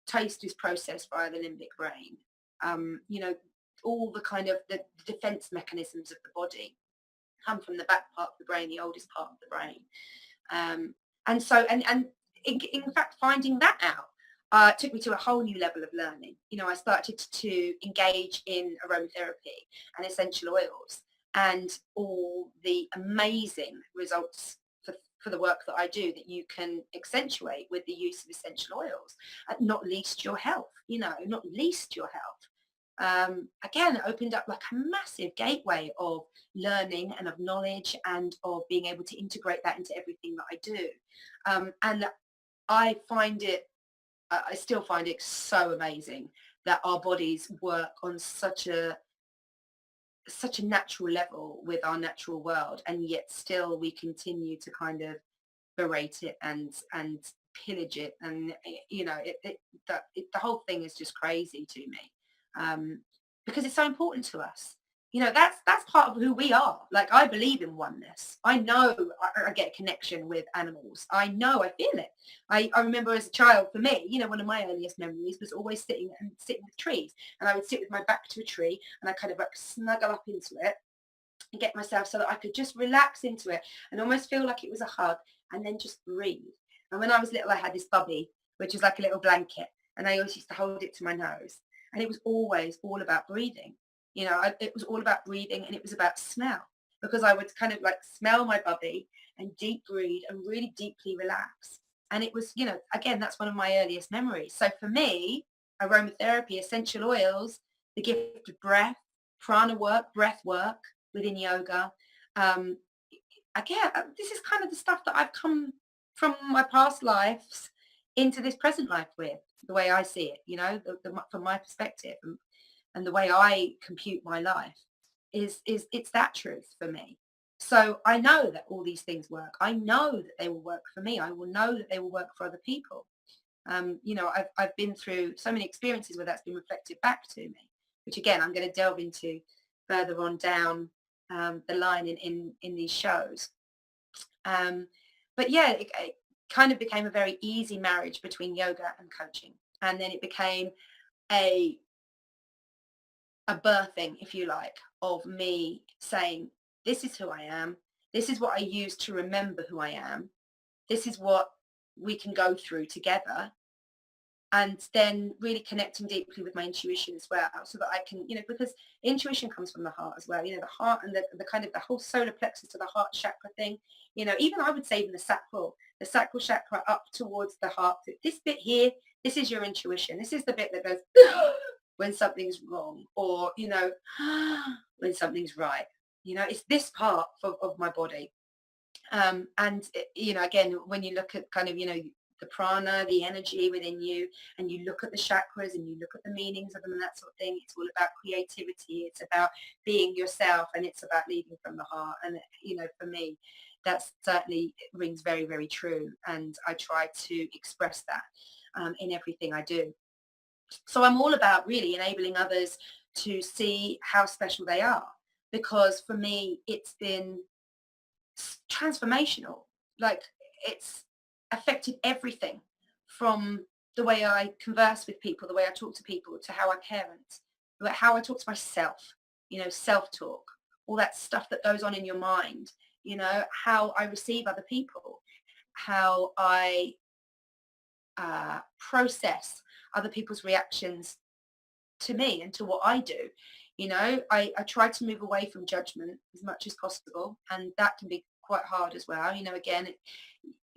taste is processed via the limbic brain. All the kind of the defense mechanisms of the body come from the back part of the brain, the oldest part of the brain. And so, and in fact, finding that out took me to a whole new level of learning. I started to engage in aromatherapy and essential oils, and all the amazing results for the work that I do that you can accentuate with the use of essential oils, not least your health, not least your health. Again, it opened up like a massive gateway of learning and of knowledge and of being able to integrate that into everything that I do. And I still find it so amazing that our bodies work on such a natural level with our natural world, and yet still we continue to kind of berate it and pillage it, and the whole thing is just crazy to me, because it's so important to us. That's part of who we are. Like, I believe in oneness. I know I get a connection with animals. I know, I feel it. I remember as a child, for me, one of my earliest memories was always sitting with trees. And I would sit with my back to a tree, and I kind of like snuggle up into it and get myself so that I could just relax into it and almost feel like it was a hug, and then just breathe. And when I was little, I had this bubby, which was like a little blanket, and I always used to hold it to my nose. And it was always all about breathing. It was all about breathing, and it was about smell, because I would kind of like smell my bubby and deep breathe and really deeply relax. And it was, again, that's one of my earliest memories. So for me, aromatherapy, essential oils, the gift of breath, prana work, breath work within yoga. Again, this is kind of the stuff that I've come from my past lives into this present life with, the way I see it, from my perspective. And the way I compute my life is it's that truth for me. So I know that all these things work. I know that they will work for me. I will know that they will work for other people. I've been through so many experiences where that's been reflected back to me, which again, I'm going to delve into further on down the line in these shows. But yeah, it kind of became a very easy marriage between yoga and coaching. And then it became a birthing, if you like, of me saying, this is who I am. This is what I use to remember who I am. This is what we can go through together. And then really connecting deeply with my intuition as well, so that I can, because intuition comes from the heart as well, the heart and the kind of the whole solar plexus to the heart chakra thing, even I would say even the sacral chakra up towards the heart. This bit here, this is your intuition. This is the bit that goes, when something's wrong, or, when something's right. It's this part of my body. And, again, when you look at kind of, the prana, the energy within you, and you look at the chakras and you look at the meanings of them and that sort of thing, it's all about creativity. It's about being yourself, and it's about leading from the heart. And, for me, that certainly rings very, very true. And I try to express that in everything I do. So I'm all about really enabling others to see how special they are, because for me, it's been transformational. Like, it's affected everything from the way I converse with people, the way I talk to people, to how I parent, how I talk to myself, self-talk, all that stuff that goes on in your mind, how I receive other people, how I process other people's reactions to me and to what I do. I try to move away from judgment as much as possible, and that can be quite hard as well. Again,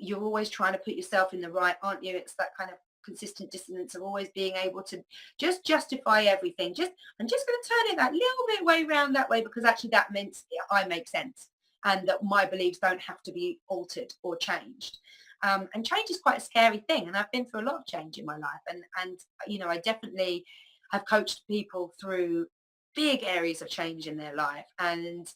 you're always trying to put yourself in the right, aren't you? It's that kind of consistent dissonance of always being able to just justify everything. I'm just going to turn it that little bit way around that way, because actually that means I make sense, and that my beliefs don't have to be altered or changed. And change is quite a scary thing, and I've been through a lot of change in my life, and I definitely have coached people through big areas of change in their life. And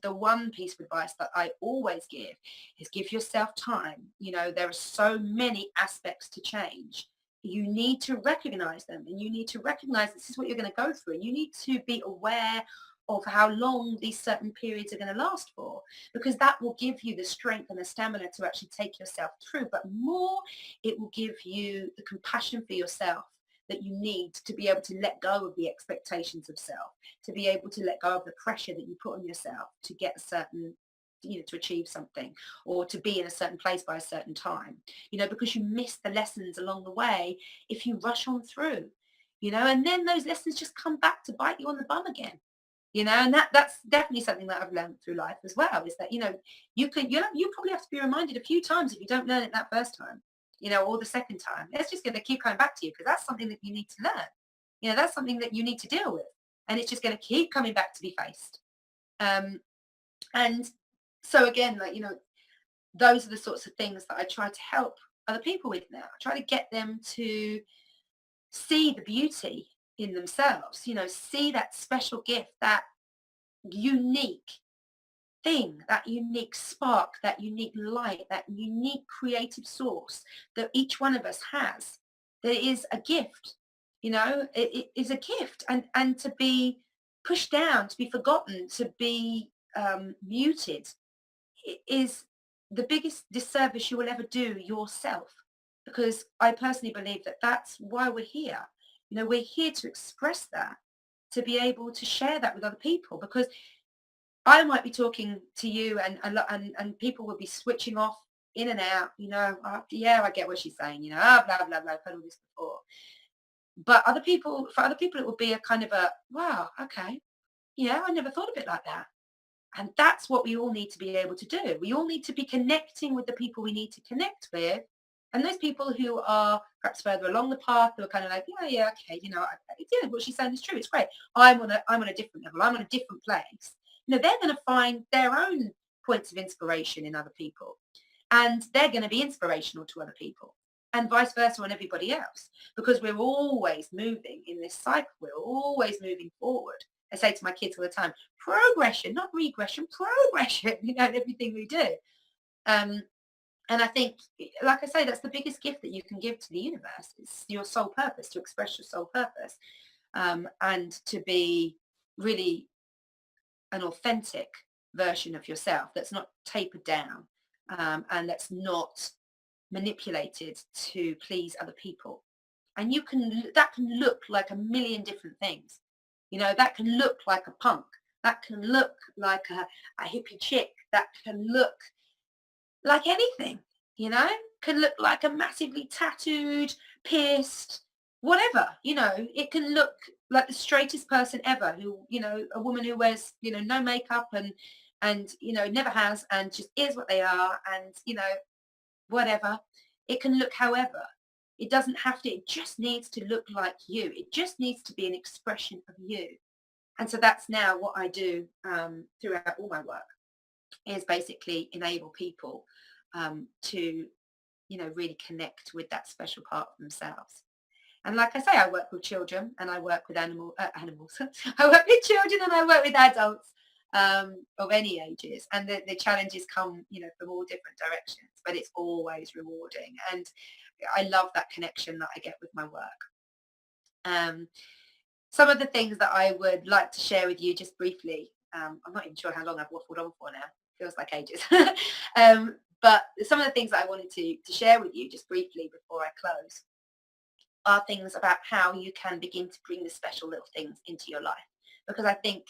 the one piece of advice that I always give is give yourself time. There are so many aspects to change. You need to recognize them, and you need to recognize this is what you're going to go through, and you need to be aware of how long these certain periods are going to last for, because that will give you the strength and the stamina to actually take yourself through. But more, it will give you the compassion for yourself that you need to be able to let go of the expectations of self, to be able to let go of the pressure that you put on yourself to get a certain, to achieve something, or to be in a certain place by a certain time, because you miss the lessons along the way if you rush on through, and then those lessons just come back to bite you on the bum again. And that's definitely something that I've learned through life as well, is that, you probably have to be reminded a few times if you don't learn it that first time, or the second time. It's just going to keep coming back to you, because that's something that you need to learn. That's something that you need to deal with, and it's just going to keep coming back to be faced. And so again, those are the sorts of things that I try to help other people with now. I try to get them to see the beauty in themselves, see that special gift, that unique thing, that unique spark, that unique light, that unique creative source that each one of us has. That is a gift, it is a gift, and to be pushed down, to be forgotten, to be muted, is the biggest disservice you will ever do yourself. Because I personally believe that that's why we're here. We're here to express that, to be able to share that with other people, because I might be talking to you, and people will be switching off in and out, yeah, I get what she's saying, blah, blah, blah, I've heard all this before. But for other people, it will be a kind of a, wow, okay, yeah, I never thought of it like that. And that's what we all need to be able to do. We all need to be connecting with the people we need to connect with. And those people who are perhaps further along the path, who are kind of like, yeah, okay, yeah, what she's saying is true. It's great. I'm on a different level. I'm on a different place. They're going to find their own points of inspiration in other people, and they're going to be inspirational to other people, and vice versa on everybody else, because we're always moving in this cycle. We're always moving forward. I say to my kids all the time, progression, not regression, progression, in everything we do. And I think, like I say, that's the biggest gift that you can give to the universe. It's your soul purpose, to express your soul purpose, and to be really an authentic version of yourself that's not tapered down, and that's not manipulated to please other people. And that can look like a million different things. That can look like a punk. That can look like a hippie chick. That can look like anything, can look like a massively tattooed, pierced, whatever, it can look like the straightest person ever, who, a woman who wears, no makeup and never has, and just is what they are, and, whatever. It can look however, It doesn't have to, it just needs to look like you. It just needs to be an expression of you. And so that's now what I do throughout all my work, is basically enable people to, really connect with that special part of themselves. And like I say, I work with children and I work with animals. I work with children and I work with adults of any ages. And the challenges come, from all different directions, but it's always rewarding. And I love that connection that I get with my work. Some of the things that I would like to share with you just briefly, I'm not even sure how long I've waffled on for now. Feels like ages. But some of the things that I wanted to share with you just briefly before I close are things about how you can begin to bring the special little things into your life. Because I think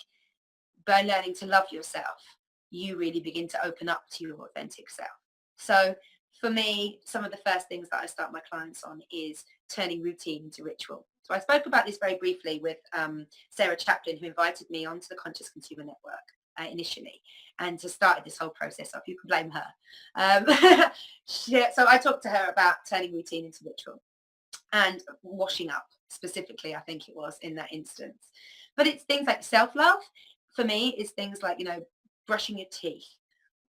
by learning to love yourself, you really begin to open up to your authentic self. So for me, some of the first things that I start my clients on is turning routine into ritual. So I spoke about this very briefly with Sarah Chaplin, who invited me onto the Conscious Consumer Network initially, and to start this whole process off. You can blame her. So I talked to her about turning routine into ritual and washing up specifically, I think it was in that instance. But it's things like self-love. For me, is things like, brushing your teeth,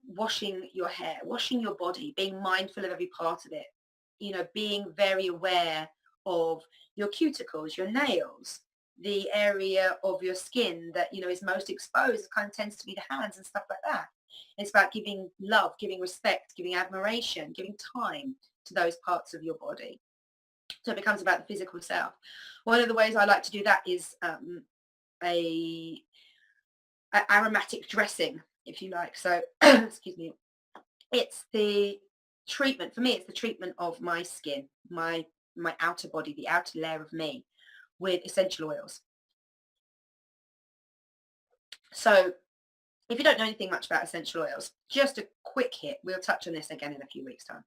washing your hair, washing your body, being mindful of every part of it, being very aware of your cuticles, your nails, the area of your skin that, is most exposed kind of tends to be the hands and stuff like that. It's about giving love, giving respect, giving admiration, giving time to those parts of your body. So it becomes about the physical self. One of the ways I like to do that is a aromatic dressing, if you like. So, excuse me, it's the treatment, for me, it's the treatment of my skin, my outer body, the outer layer of me, with essential oils. So if you don't know anything much about essential oils, just a quick hit. We'll touch on this again in a few weeks' time.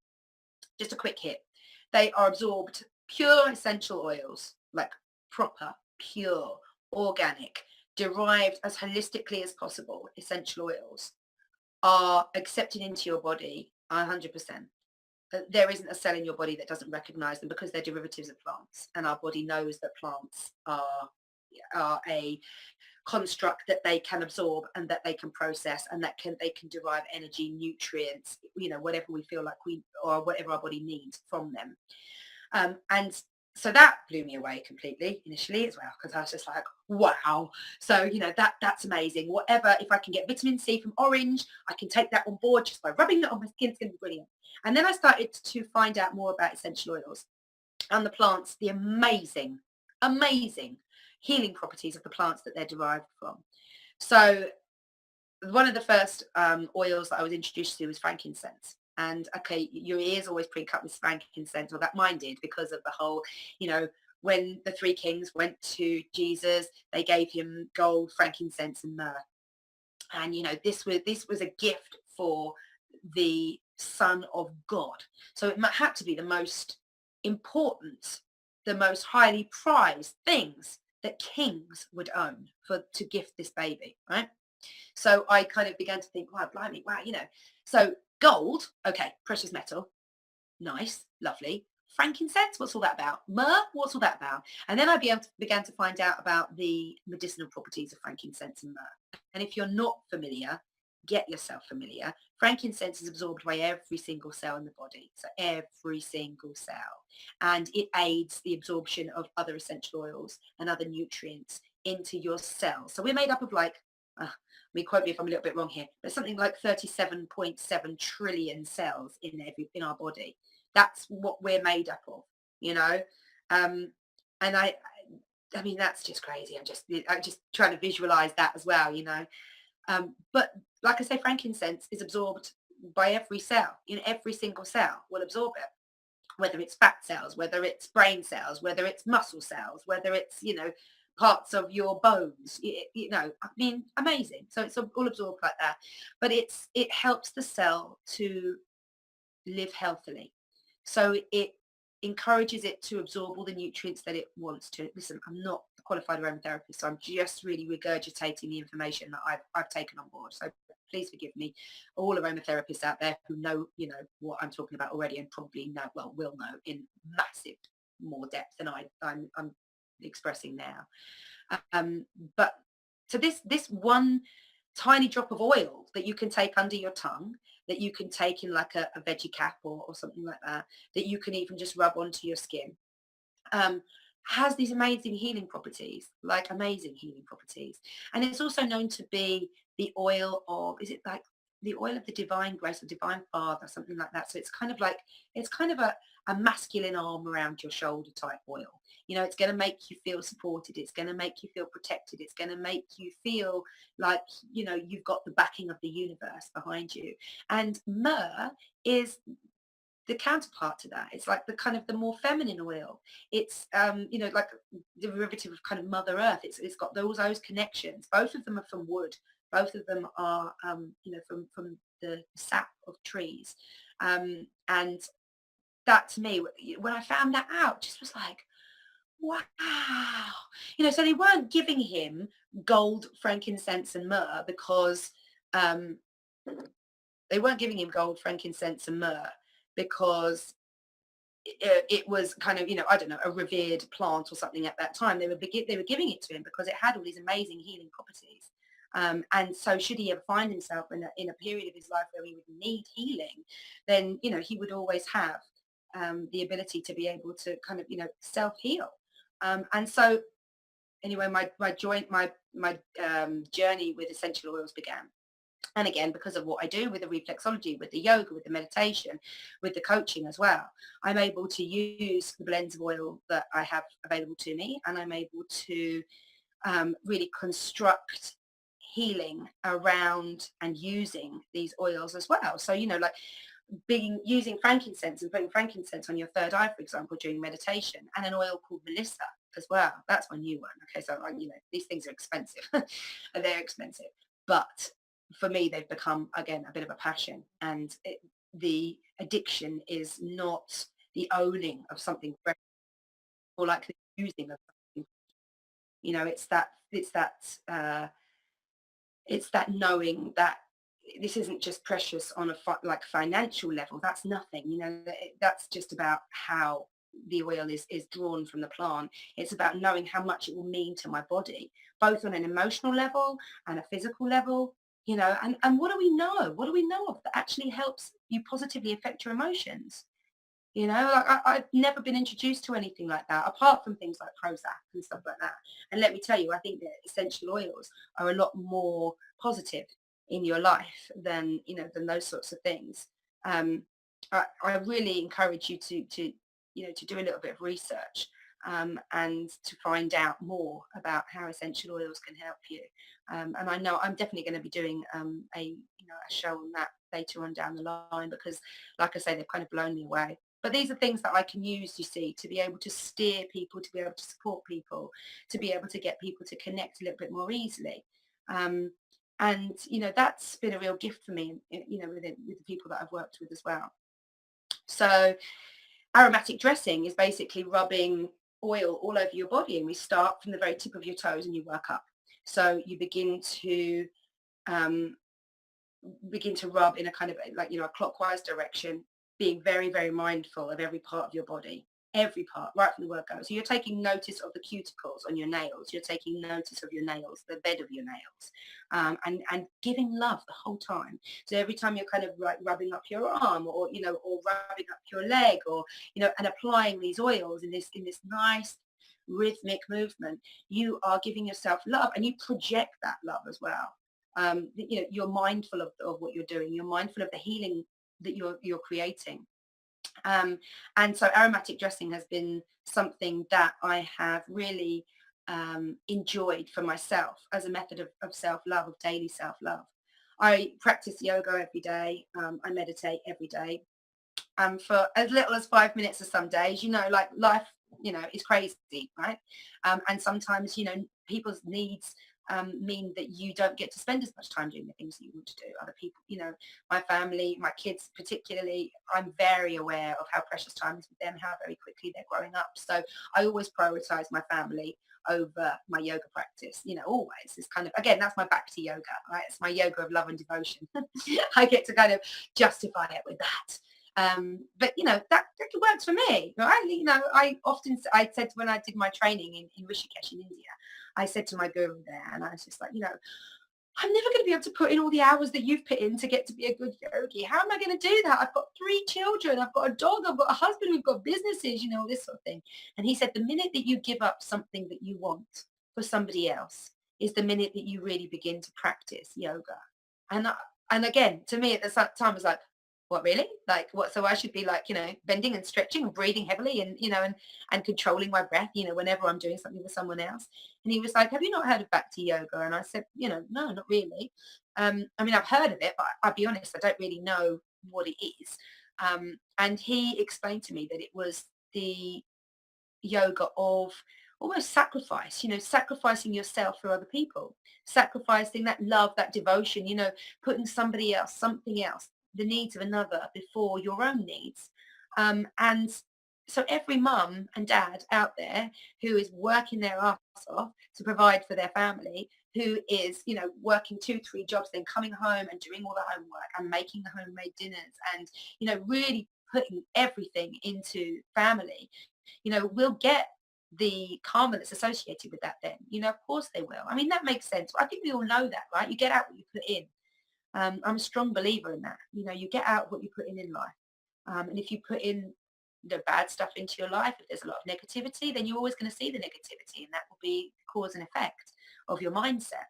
Just a quick hit. They are absorbed, pure essential oils, like proper, pure, organic, derived as holistically as possible. Essential oils are accepted into your body 100%. There isn't a cell in your body that doesn't recognize them, because they're derivatives of plants, and our body knows that plants are a construct that they can absorb and that they can process, and that they can derive energy, nutrients, whatever we feel like or whatever our body needs from them. And so that blew me away completely initially as well, because I was just like, wow. So, that's amazing. Whatever, if I can get vitamin C from orange, I can take that on board just by rubbing it on my skin. It's going to be brilliant. And then I started to find out more about essential oils and the plants, the amazing, amazing healing properties of the plants that they're derived from. So one of the first oils that I was introduced to was frankincense. And okay, your ears always prick up with frankincense, or that mine did, because of the whole, when the three kings went to Jesus, they gave him gold, frankincense, and myrrh. And this was a gift for the Son of God. So it had to be the most important, the most highly prized things that kings would own to gift this baby, right? So I kind of began to think, wow, blimey, wow, So gold, okay, precious metal, nice, lovely. Frankincense, what's all that about? Myrrh, what's all that about? And then I began to find out about the medicinal properties of frankincense and myrrh. And if you're not familiar, get yourself familiar. Frankincense is absorbed by every single cell in the body, so every single cell. And it aids the absorption of other essential oils and other nutrients into your cells. So we're made up of quote me if I'm a little bit wrong here, but something like 37.7 trillion cells in our body. That's what we're made up of, and I mean, that's just crazy. I'm just trying to visualize that as well, but like I say, frankincense is absorbed by every cell. Every single cell will absorb it, whether it's fat cells, whether it's brain cells, whether it's muscle cells, whether it's parts of your bones. I mean, amazing. So it's all absorbed like that, but it helps the cell to live healthily. So it encourages it to absorb all the nutrients that it wants to. Listen, I'm not a qualified aromatherapist, so I'm just really regurgitating the information that I've taken on board. So please forgive me, all aromatherapists out there who know, what I'm talking about already, and probably will know in massive more depth than I'm expressing now. But so this one tiny drop of oil that you can take under your tongue, that you can take in like a veggie cap or something like that, that you can even just rub onto your skin, has these amazing healing properties, like amazing healing properties. And it's also known to be the oil of, is it like the oil of the divine grace or divine father, something like that. So it's kind of a masculine arm around your shoulder type oil. It's going to make you feel supported. It's going to make you feel protected. It's going to make you feel like, you've got the backing of the universe behind you. And myrrh is the counterpart to that. It's like the kind of the more feminine oil. It's like the derivative of kind of Mother Earth. It's got those connections. Both of them are from wood. Both of them are from the sap of trees. And that, to me, when I found that out, just was like, wow. So they weren't giving him gold, frankincense and myrrh because it was kind of, I don't know, a revered plant or something at that time. They were giving it to him because it had all these amazing healing properties. And so should he ever find himself in a period of his life where he would need healing, then, he would always have the ability to be able to kind of, self-heal. And so anyway, my journey with essential oils began. And again, because of what I do with the reflexology, with the yoga, with the meditation, with the coaching as well, I'm able to use the blends of oil that I have available to me, and I'm able to really construct healing around and using these oils as well. So, like using frankincense and putting frankincense on your third eye, for example, during meditation, and an oil called Melissa as well. That's my new one. Okay, so these things are expensive. They're expensive, but for me, they've become, again, a bit of a passion. And the addiction is not the owning of something fresh, or like the using of something. It's that knowing that this isn't just precious on a financial level. That's nothing. That's just about how the oil is drawn from the plant. It's about knowing how much it will mean to my body, both on an emotional level and a physical level. And what do we know? What do we know of that actually helps you positively affect your emotions? Like I've never been introduced to anything like that, apart from things like Prozac and stuff like that. And let me tell you, I think that essential oils are a lot more positive in your life than those sorts of things. I really encourage you to do a little bit of research and to find out more about how essential oils can help you. And I know I'm definitely going to be doing a show on that later on down the line, because, like I say, they've kind of blown me away. But these are things that I can use, you see, to be able to steer people, to be able to support people, to be able to get people to connect a little bit more easily. And, that's been a real gift for me, with the people that I've worked with as well. So aromatic dressing is basically rubbing oil all over your body, and we start from the very tip of your toes and you work up. So you begin to rub in a kind of a clockwise direction, being very, very mindful of every part of your body, every part, right from the word go. So you're taking notice of the cuticles on your nails. You're taking notice of your nails, the bed of your nails, and giving love the whole time. So every time you're kind of rubbing up your arm, or rubbing up your leg, or, and applying these oils in this nice rhythmic movement, you are giving yourself love, and you project that love as well. You're mindful of what you're doing. You're mindful of the healing that you're creating. And so aromatic dressing has been something that I have really enjoyed for myself as a method of self-love, of daily self-love. I practice yoga every day. I meditate every day. For as little as 5 minutes of some days, like life, is crazy, right? And sometimes, people's needs mean that you don't get to spend as much time doing the things that you want to do. Other people, my family, my kids particularly, I'm very aware of how precious time is with them, how very quickly they're growing up. So I always prioritize my family over my yoga practice, always. It's kind of, again, that's my back to yoga, right? It's my yoga of love and devotion. I get to kind of justify it with that. But that works for me. I said when I did my training in Rishikesh in India, I said to my guru there, and I was just like, I'm never going to be able to put in all the hours that you've put in to get to be a good yogi. How am I going to do that? I've got 3 children. I've got a dog. I've got a husband. We've got businesses, all this sort of thing. And he said, the minute that you give up something that you want for somebody else is the minute that you really begin to practice yoga. And again, to me at the time, I was like, what, really? Like what? So I should be like, bending and stretching and breathing heavily and, and controlling my breath, whenever I'm doing something with someone else. And he was like, have you not heard of Bhakti yoga? And I said, no, not really. I mean, I've heard of it, but I'll be honest, I don't really know what it is. And he explained to me that it was the yoga of almost sacrifice, sacrificing yourself for other people, sacrificing that love, that devotion, putting somebody else, something else, the needs of another before your own needs. And so every mum and dad out there who is working their ass off to provide for their family, who is, working 2-3 jobs, then coming home and doing all the homework and making the homemade dinners and, really putting everything into family, will get the karma that's associated with that then. Of course they will. I mean, that makes sense. I think we all know that, right? You get out what you put in. I'm a strong believer in that. You get out what you put in life. And if you put in the bad stuff into your life, if there's a lot of negativity, then you're always going to see the negativity, and that will be cause and effect of your mindset.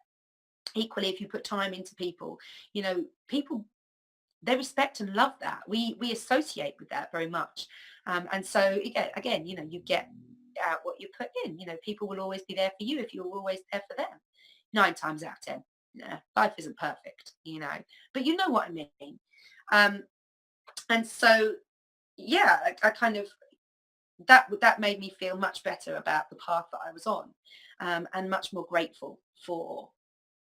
Equally, if you put time into people, people, they respect and love that. We associate with that very much. And so again, you get out what you put in. People will always be there for you if you're always there for them. 9 times out of 10. Yeah, life isn't perfect, but you know what I mean. And so, yeah, I kind of, that made me feel much better about the path that I was on, and much more grateful for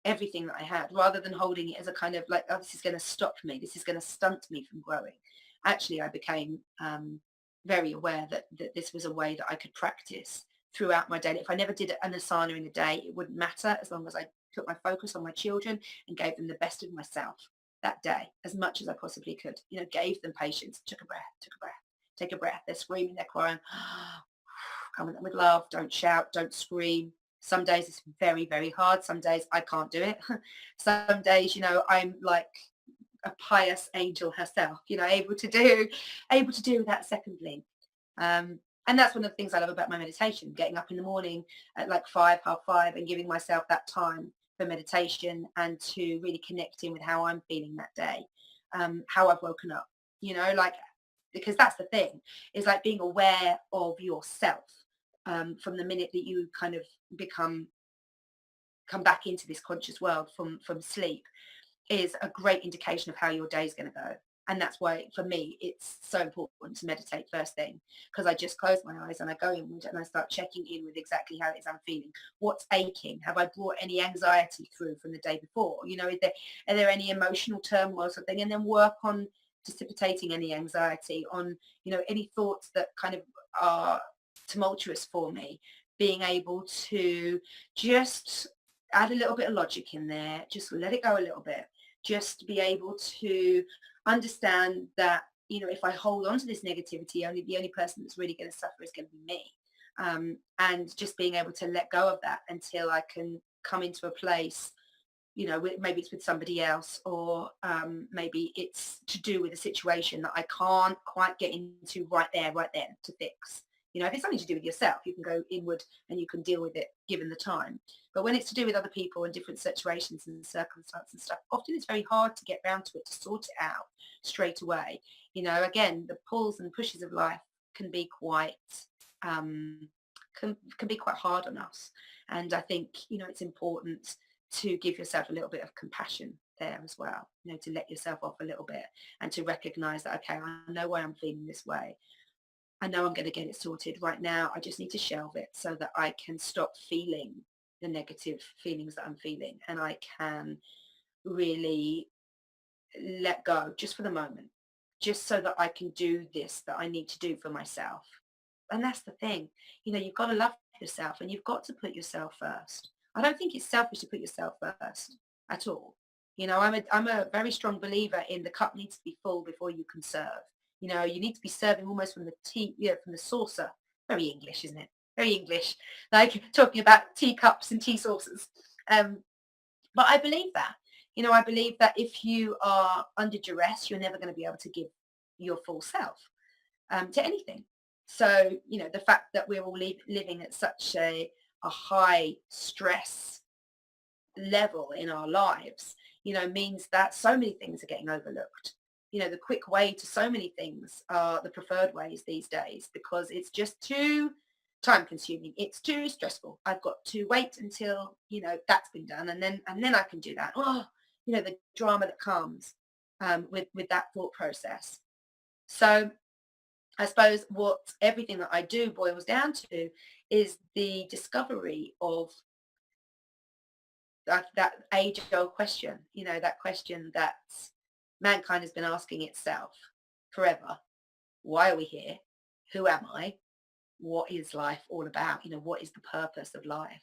everything that I had, rather than holding it as a kind of like, oh, this is going to stop me, this is going to stunt me from growing. Actually, I became very aware that this was a way that I could practice throughout my day. If I never did an asana in a day, it wouldn't matter, as long as I put my focus on my children and gave them the best of myself that day, as much as I possibly could. Gave them patience, took a breath, take a breath. They're screaming, they're crying. Come at them with love. Don't shout, don't scream. Some days it's very, very hard. Some days I can't do it. Some days, I'm like a pious angel herself, able to do that second blink. And that's one of the things I love about my meditation, getting up in the morning at like 5:30, and giving myself that time for meditation and to really connect in with how I'm feeling that day, how I've woken up, because that's the thing, is like being aware of yourself, from the minute that you kind of come back into this conscious world from sleep, is a great indication of how your day is going to go. And that's why, for me, it's so important to meditate first thing, because I just close my eyes and I go inward and I start checking in with exactly how it is I'm feeling. What's aching? Have I brought any anxiety through from the day before? Are there any emotional turmoil or something? And then work on dissipating any anxiety, on, any thoughts that kind of are tumultuous for me, being able to just add a little bit of logic in there, just let it go a little bit, just be able to understand that, if I hold on to this negativity, the only person that's really going to suffer is going to be me. And just being able to let go of that until I can come into a place, maybe it's with somebody else, or maybe it's to do with a situation that I can't quite get into right there, right then to fix. If it's something to do with yourself, you can go inward and you can deal with it given the time. But when it's to do with other people and different situations and circumstances and stuff, often it's very hard to get round to it, to sort it out straight away. Again, the pulls and pushes of life can be quite can be quite hard on us. And I think, it's important to give yourself a little bit of compassion there as well, to let yourself off a little bit and to recognize that, okay, I know why I'm feeling this way. I know I'm going to get it sorted right now. I just need to shelve it so that I can stop feeling the negative feelings that I'm feeling, and I can really let go just for the moment, just so that I can do this that I need to do for myself. And that's the thing, you've got to love yourself and you've got to put yourself first. I don't think it's selfish to put yourself first at all. I'm a very strong believer in the cup needs to be full before you can serve. You need to be serving almost from the tea, from the saucer. Very English, isn't it? Very English, like talking about teacups and tea saucers. But I believe that. I believe that if you are under duress, you're never going to be able to give your full self to anything. So, the fact that we're all living at such a high stress level in our lives, means that so many things are getting overlooked. The quick way to so many things are the preferred ways these days, because it's just too time consuming. It's too stressful. I've got to wait until, that's been done. And then I can do that. Oh, the drama that comes with that thought process. So I suppose what everything that I do boils down to is the discovery of that age-old question, that question that mankind has been asking itself forever. Why are we here? Who am I? What is life all about? What is the purpose of life?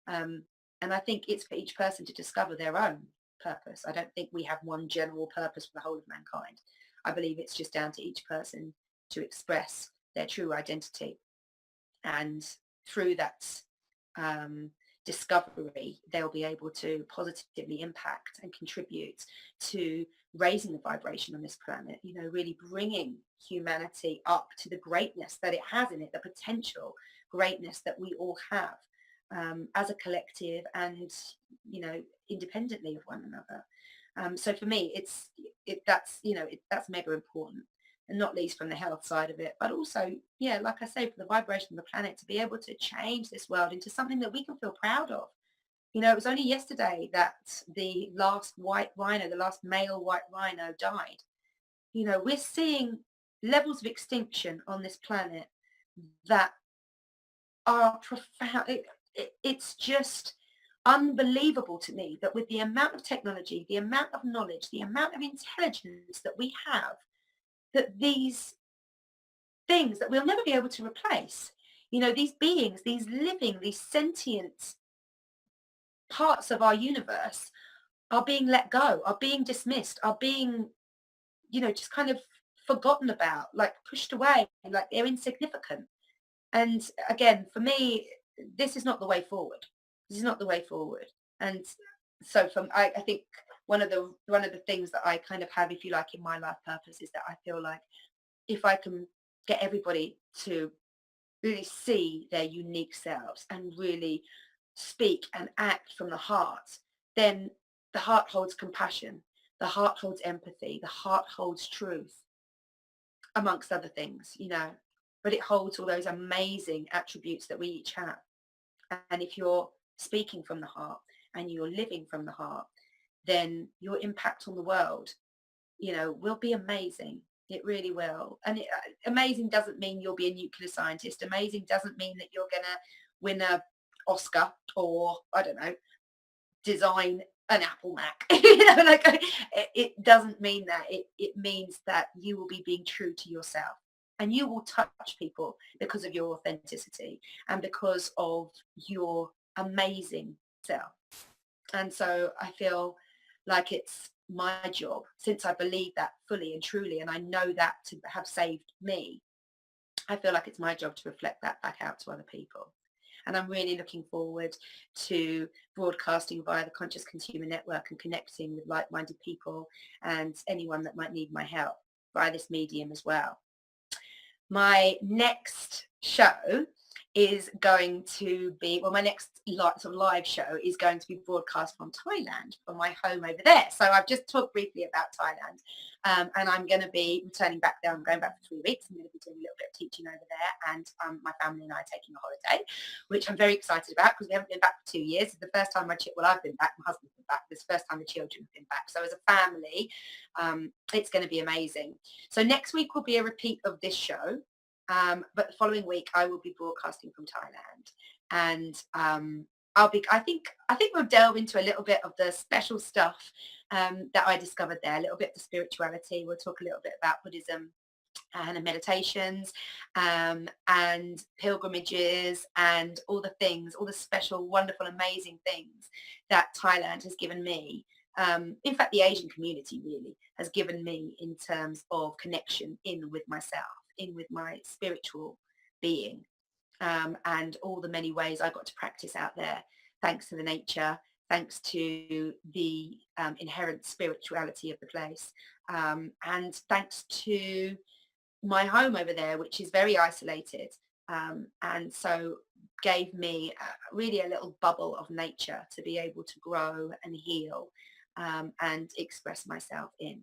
And I think it's for each person to discover their own purpose. I don't think we have one general purpose for the whole of mankind. I believe it's just down to each person to express their true identity. And through that discovery, they'll be able to positively impact and contribute to raising the vibration on this planet, really bringing humanity up to the greatness that it has in it, the potential greatness that we all have as a collective and, independently of one another. So for me, that's mega important. And not least from the health side of it, but also, like I say, for the vibration of the planet, to be able to change this world into something that we can feel proud of. It was only yesterday that the last white rhino, the last male white rhino died. We're seeing levels of extinction on this planet that are profound. It's just unbelievable to me that with the amount of technology, the amount of knowledge, the amount of intelligence that we have, that these things that we'll never be able to replace, these beings, these living, these sentient parts of our universe are being let go, are being dismissed, are being, just kind of forgotten about, like pushed away, like they're insignificant. And again, for me, this is not the way forward. This is not the way forward. And so I think one of the things that I kind of have, if you like, in my life purpose is that I feel like if I can get everybody to really see their unique selves and really speak and act from the heart, then the heart holds compassion, the heart holds empathy, the heart holds truth, amongst other things, but it holds all those amazing attributes that we each have. And if you're speaking from the heart and you're living from the heart, then your impact on the world, will be amazing. It really will. And amazing doesn't mean you'll be a nuclear scientist. Amazing doesn't mean that you're going to win a Oscar or, I don't know, design an Apple Mac. It doesn't mean that. It means that you will be being true to yourself, and you will touch people because of your authenticity and because of your amazing self. And so I feel like it's my job, since I believe that fully and truly, and I know that to have saved me, I feel like it's my job to reflect that back out to other people. And I'm really looking forward to broadcasting via the Conscious Consumer Network and connecting with like-minded people and anyone that might need my help via this medium as well. My next show is going to be, my next sort of live show is going to be broadcast from Thailand, from my home over there. So I've just talked briefly about Thailand, and I'm going to be returning back there. I'm going back for 3 weeks. I'm going to be doing a little bit of teaching over there, and my family and I are taking a holiday, which I'm very excited about because we haven't been back for 2 years. It's the first time I've been back, my husband's been back. This is the first time the children have been back. So as a family, it's going to be amazing. So next week will be a repeat of this show. But the following week I will be broadcasting from Thailand, and I think we'll delve into a little bit of the special stuff that I discovered there, a little bit of the spirituality. We'll talk a little bit about Buddhism and meditations and pilgrimages and all the things, all the special, wonderful, amazing things that Thailand has given me. In fact, the Asian community really has given me in terms of connection in with myself, in with my spiritual being, and all the many ways I got to practice out there, thanks to the nature, thanks to the inherent spirituality of the place, and thanks to my home over there, which is very isolated, and so gave me really a little bubble of nature to be able to grow and heal and express myself in.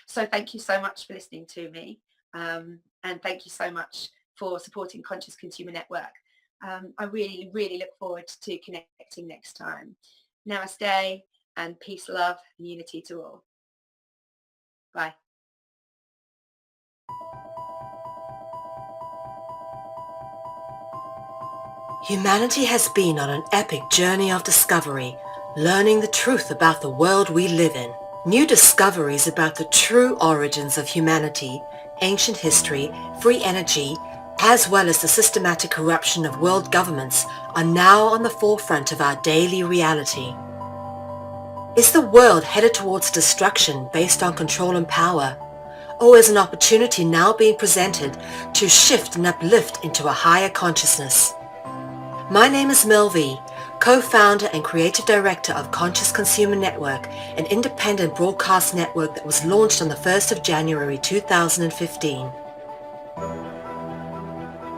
So thank you so much for listening to me, and thank you so much for supporting Conscious Consumer Network. I really, really look forward to connecting next time. Namaste, and peace, love, and unity to all. Bye. Humanity has been on an epic journey of discovery, learning the truth about the world we live in. New discoveries about the true origins of humanity, ancient history, free energy, as well as the systematic corruption of world governments are now on the forefront of our daily reality. Is the world headed towards destruction based on control and power? Or is an opportunity now being presented to shift and uplift into a higher consciousness? My name is Mel V, co-founder and creative director of Conscious Consumer Network, an independent broadcast network that was launched on the 1st of January 2015.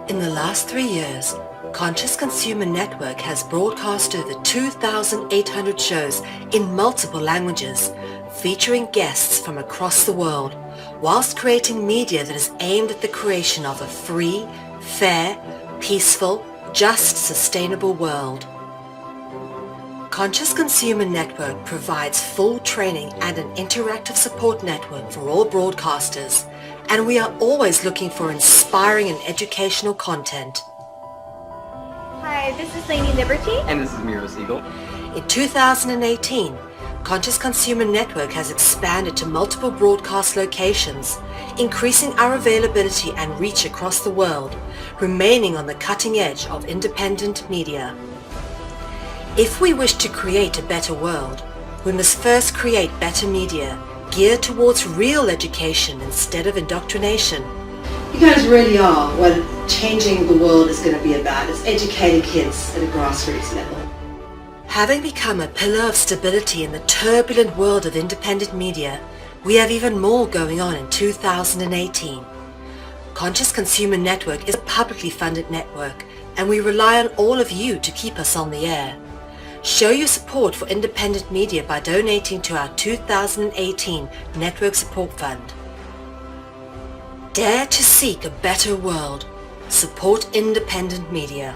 In the last 3 years, Conscious Consumer Network has broadcast over 2,800 shows in multiple languages, featuring guests from across the world, whilst creating media that is aimed at the creation of a free, fair, peaceful, just, sustainable world. Conscious Consumer Network provides full training and an interactive support network for all broadcasters, and we are always looking for inspiring and educational content. Hi, this is Lainey Liberty. And this is Miro Siegel. In 2018, Conscious Consumer Network has expanded to multiple broadcast locations, increasing our availability and reach across the world, remaining on the cutting edge of independent media. If we wish to create a better world, we must first create better media, geared towards real education instead of indoctrination. You guys really are what changing the world is going to be about. It's educating kids at a grassroots level. Having become a pillar of stability in the turbulent world of independent media, we have even more going on in 2018. Conscious Consumer Network is a publicly funded network, and we rely on all of you to keep us on the air. Show your support for independent media by donating to our 2018 Network Support Fund. Dare to seek a better world. Support independent media.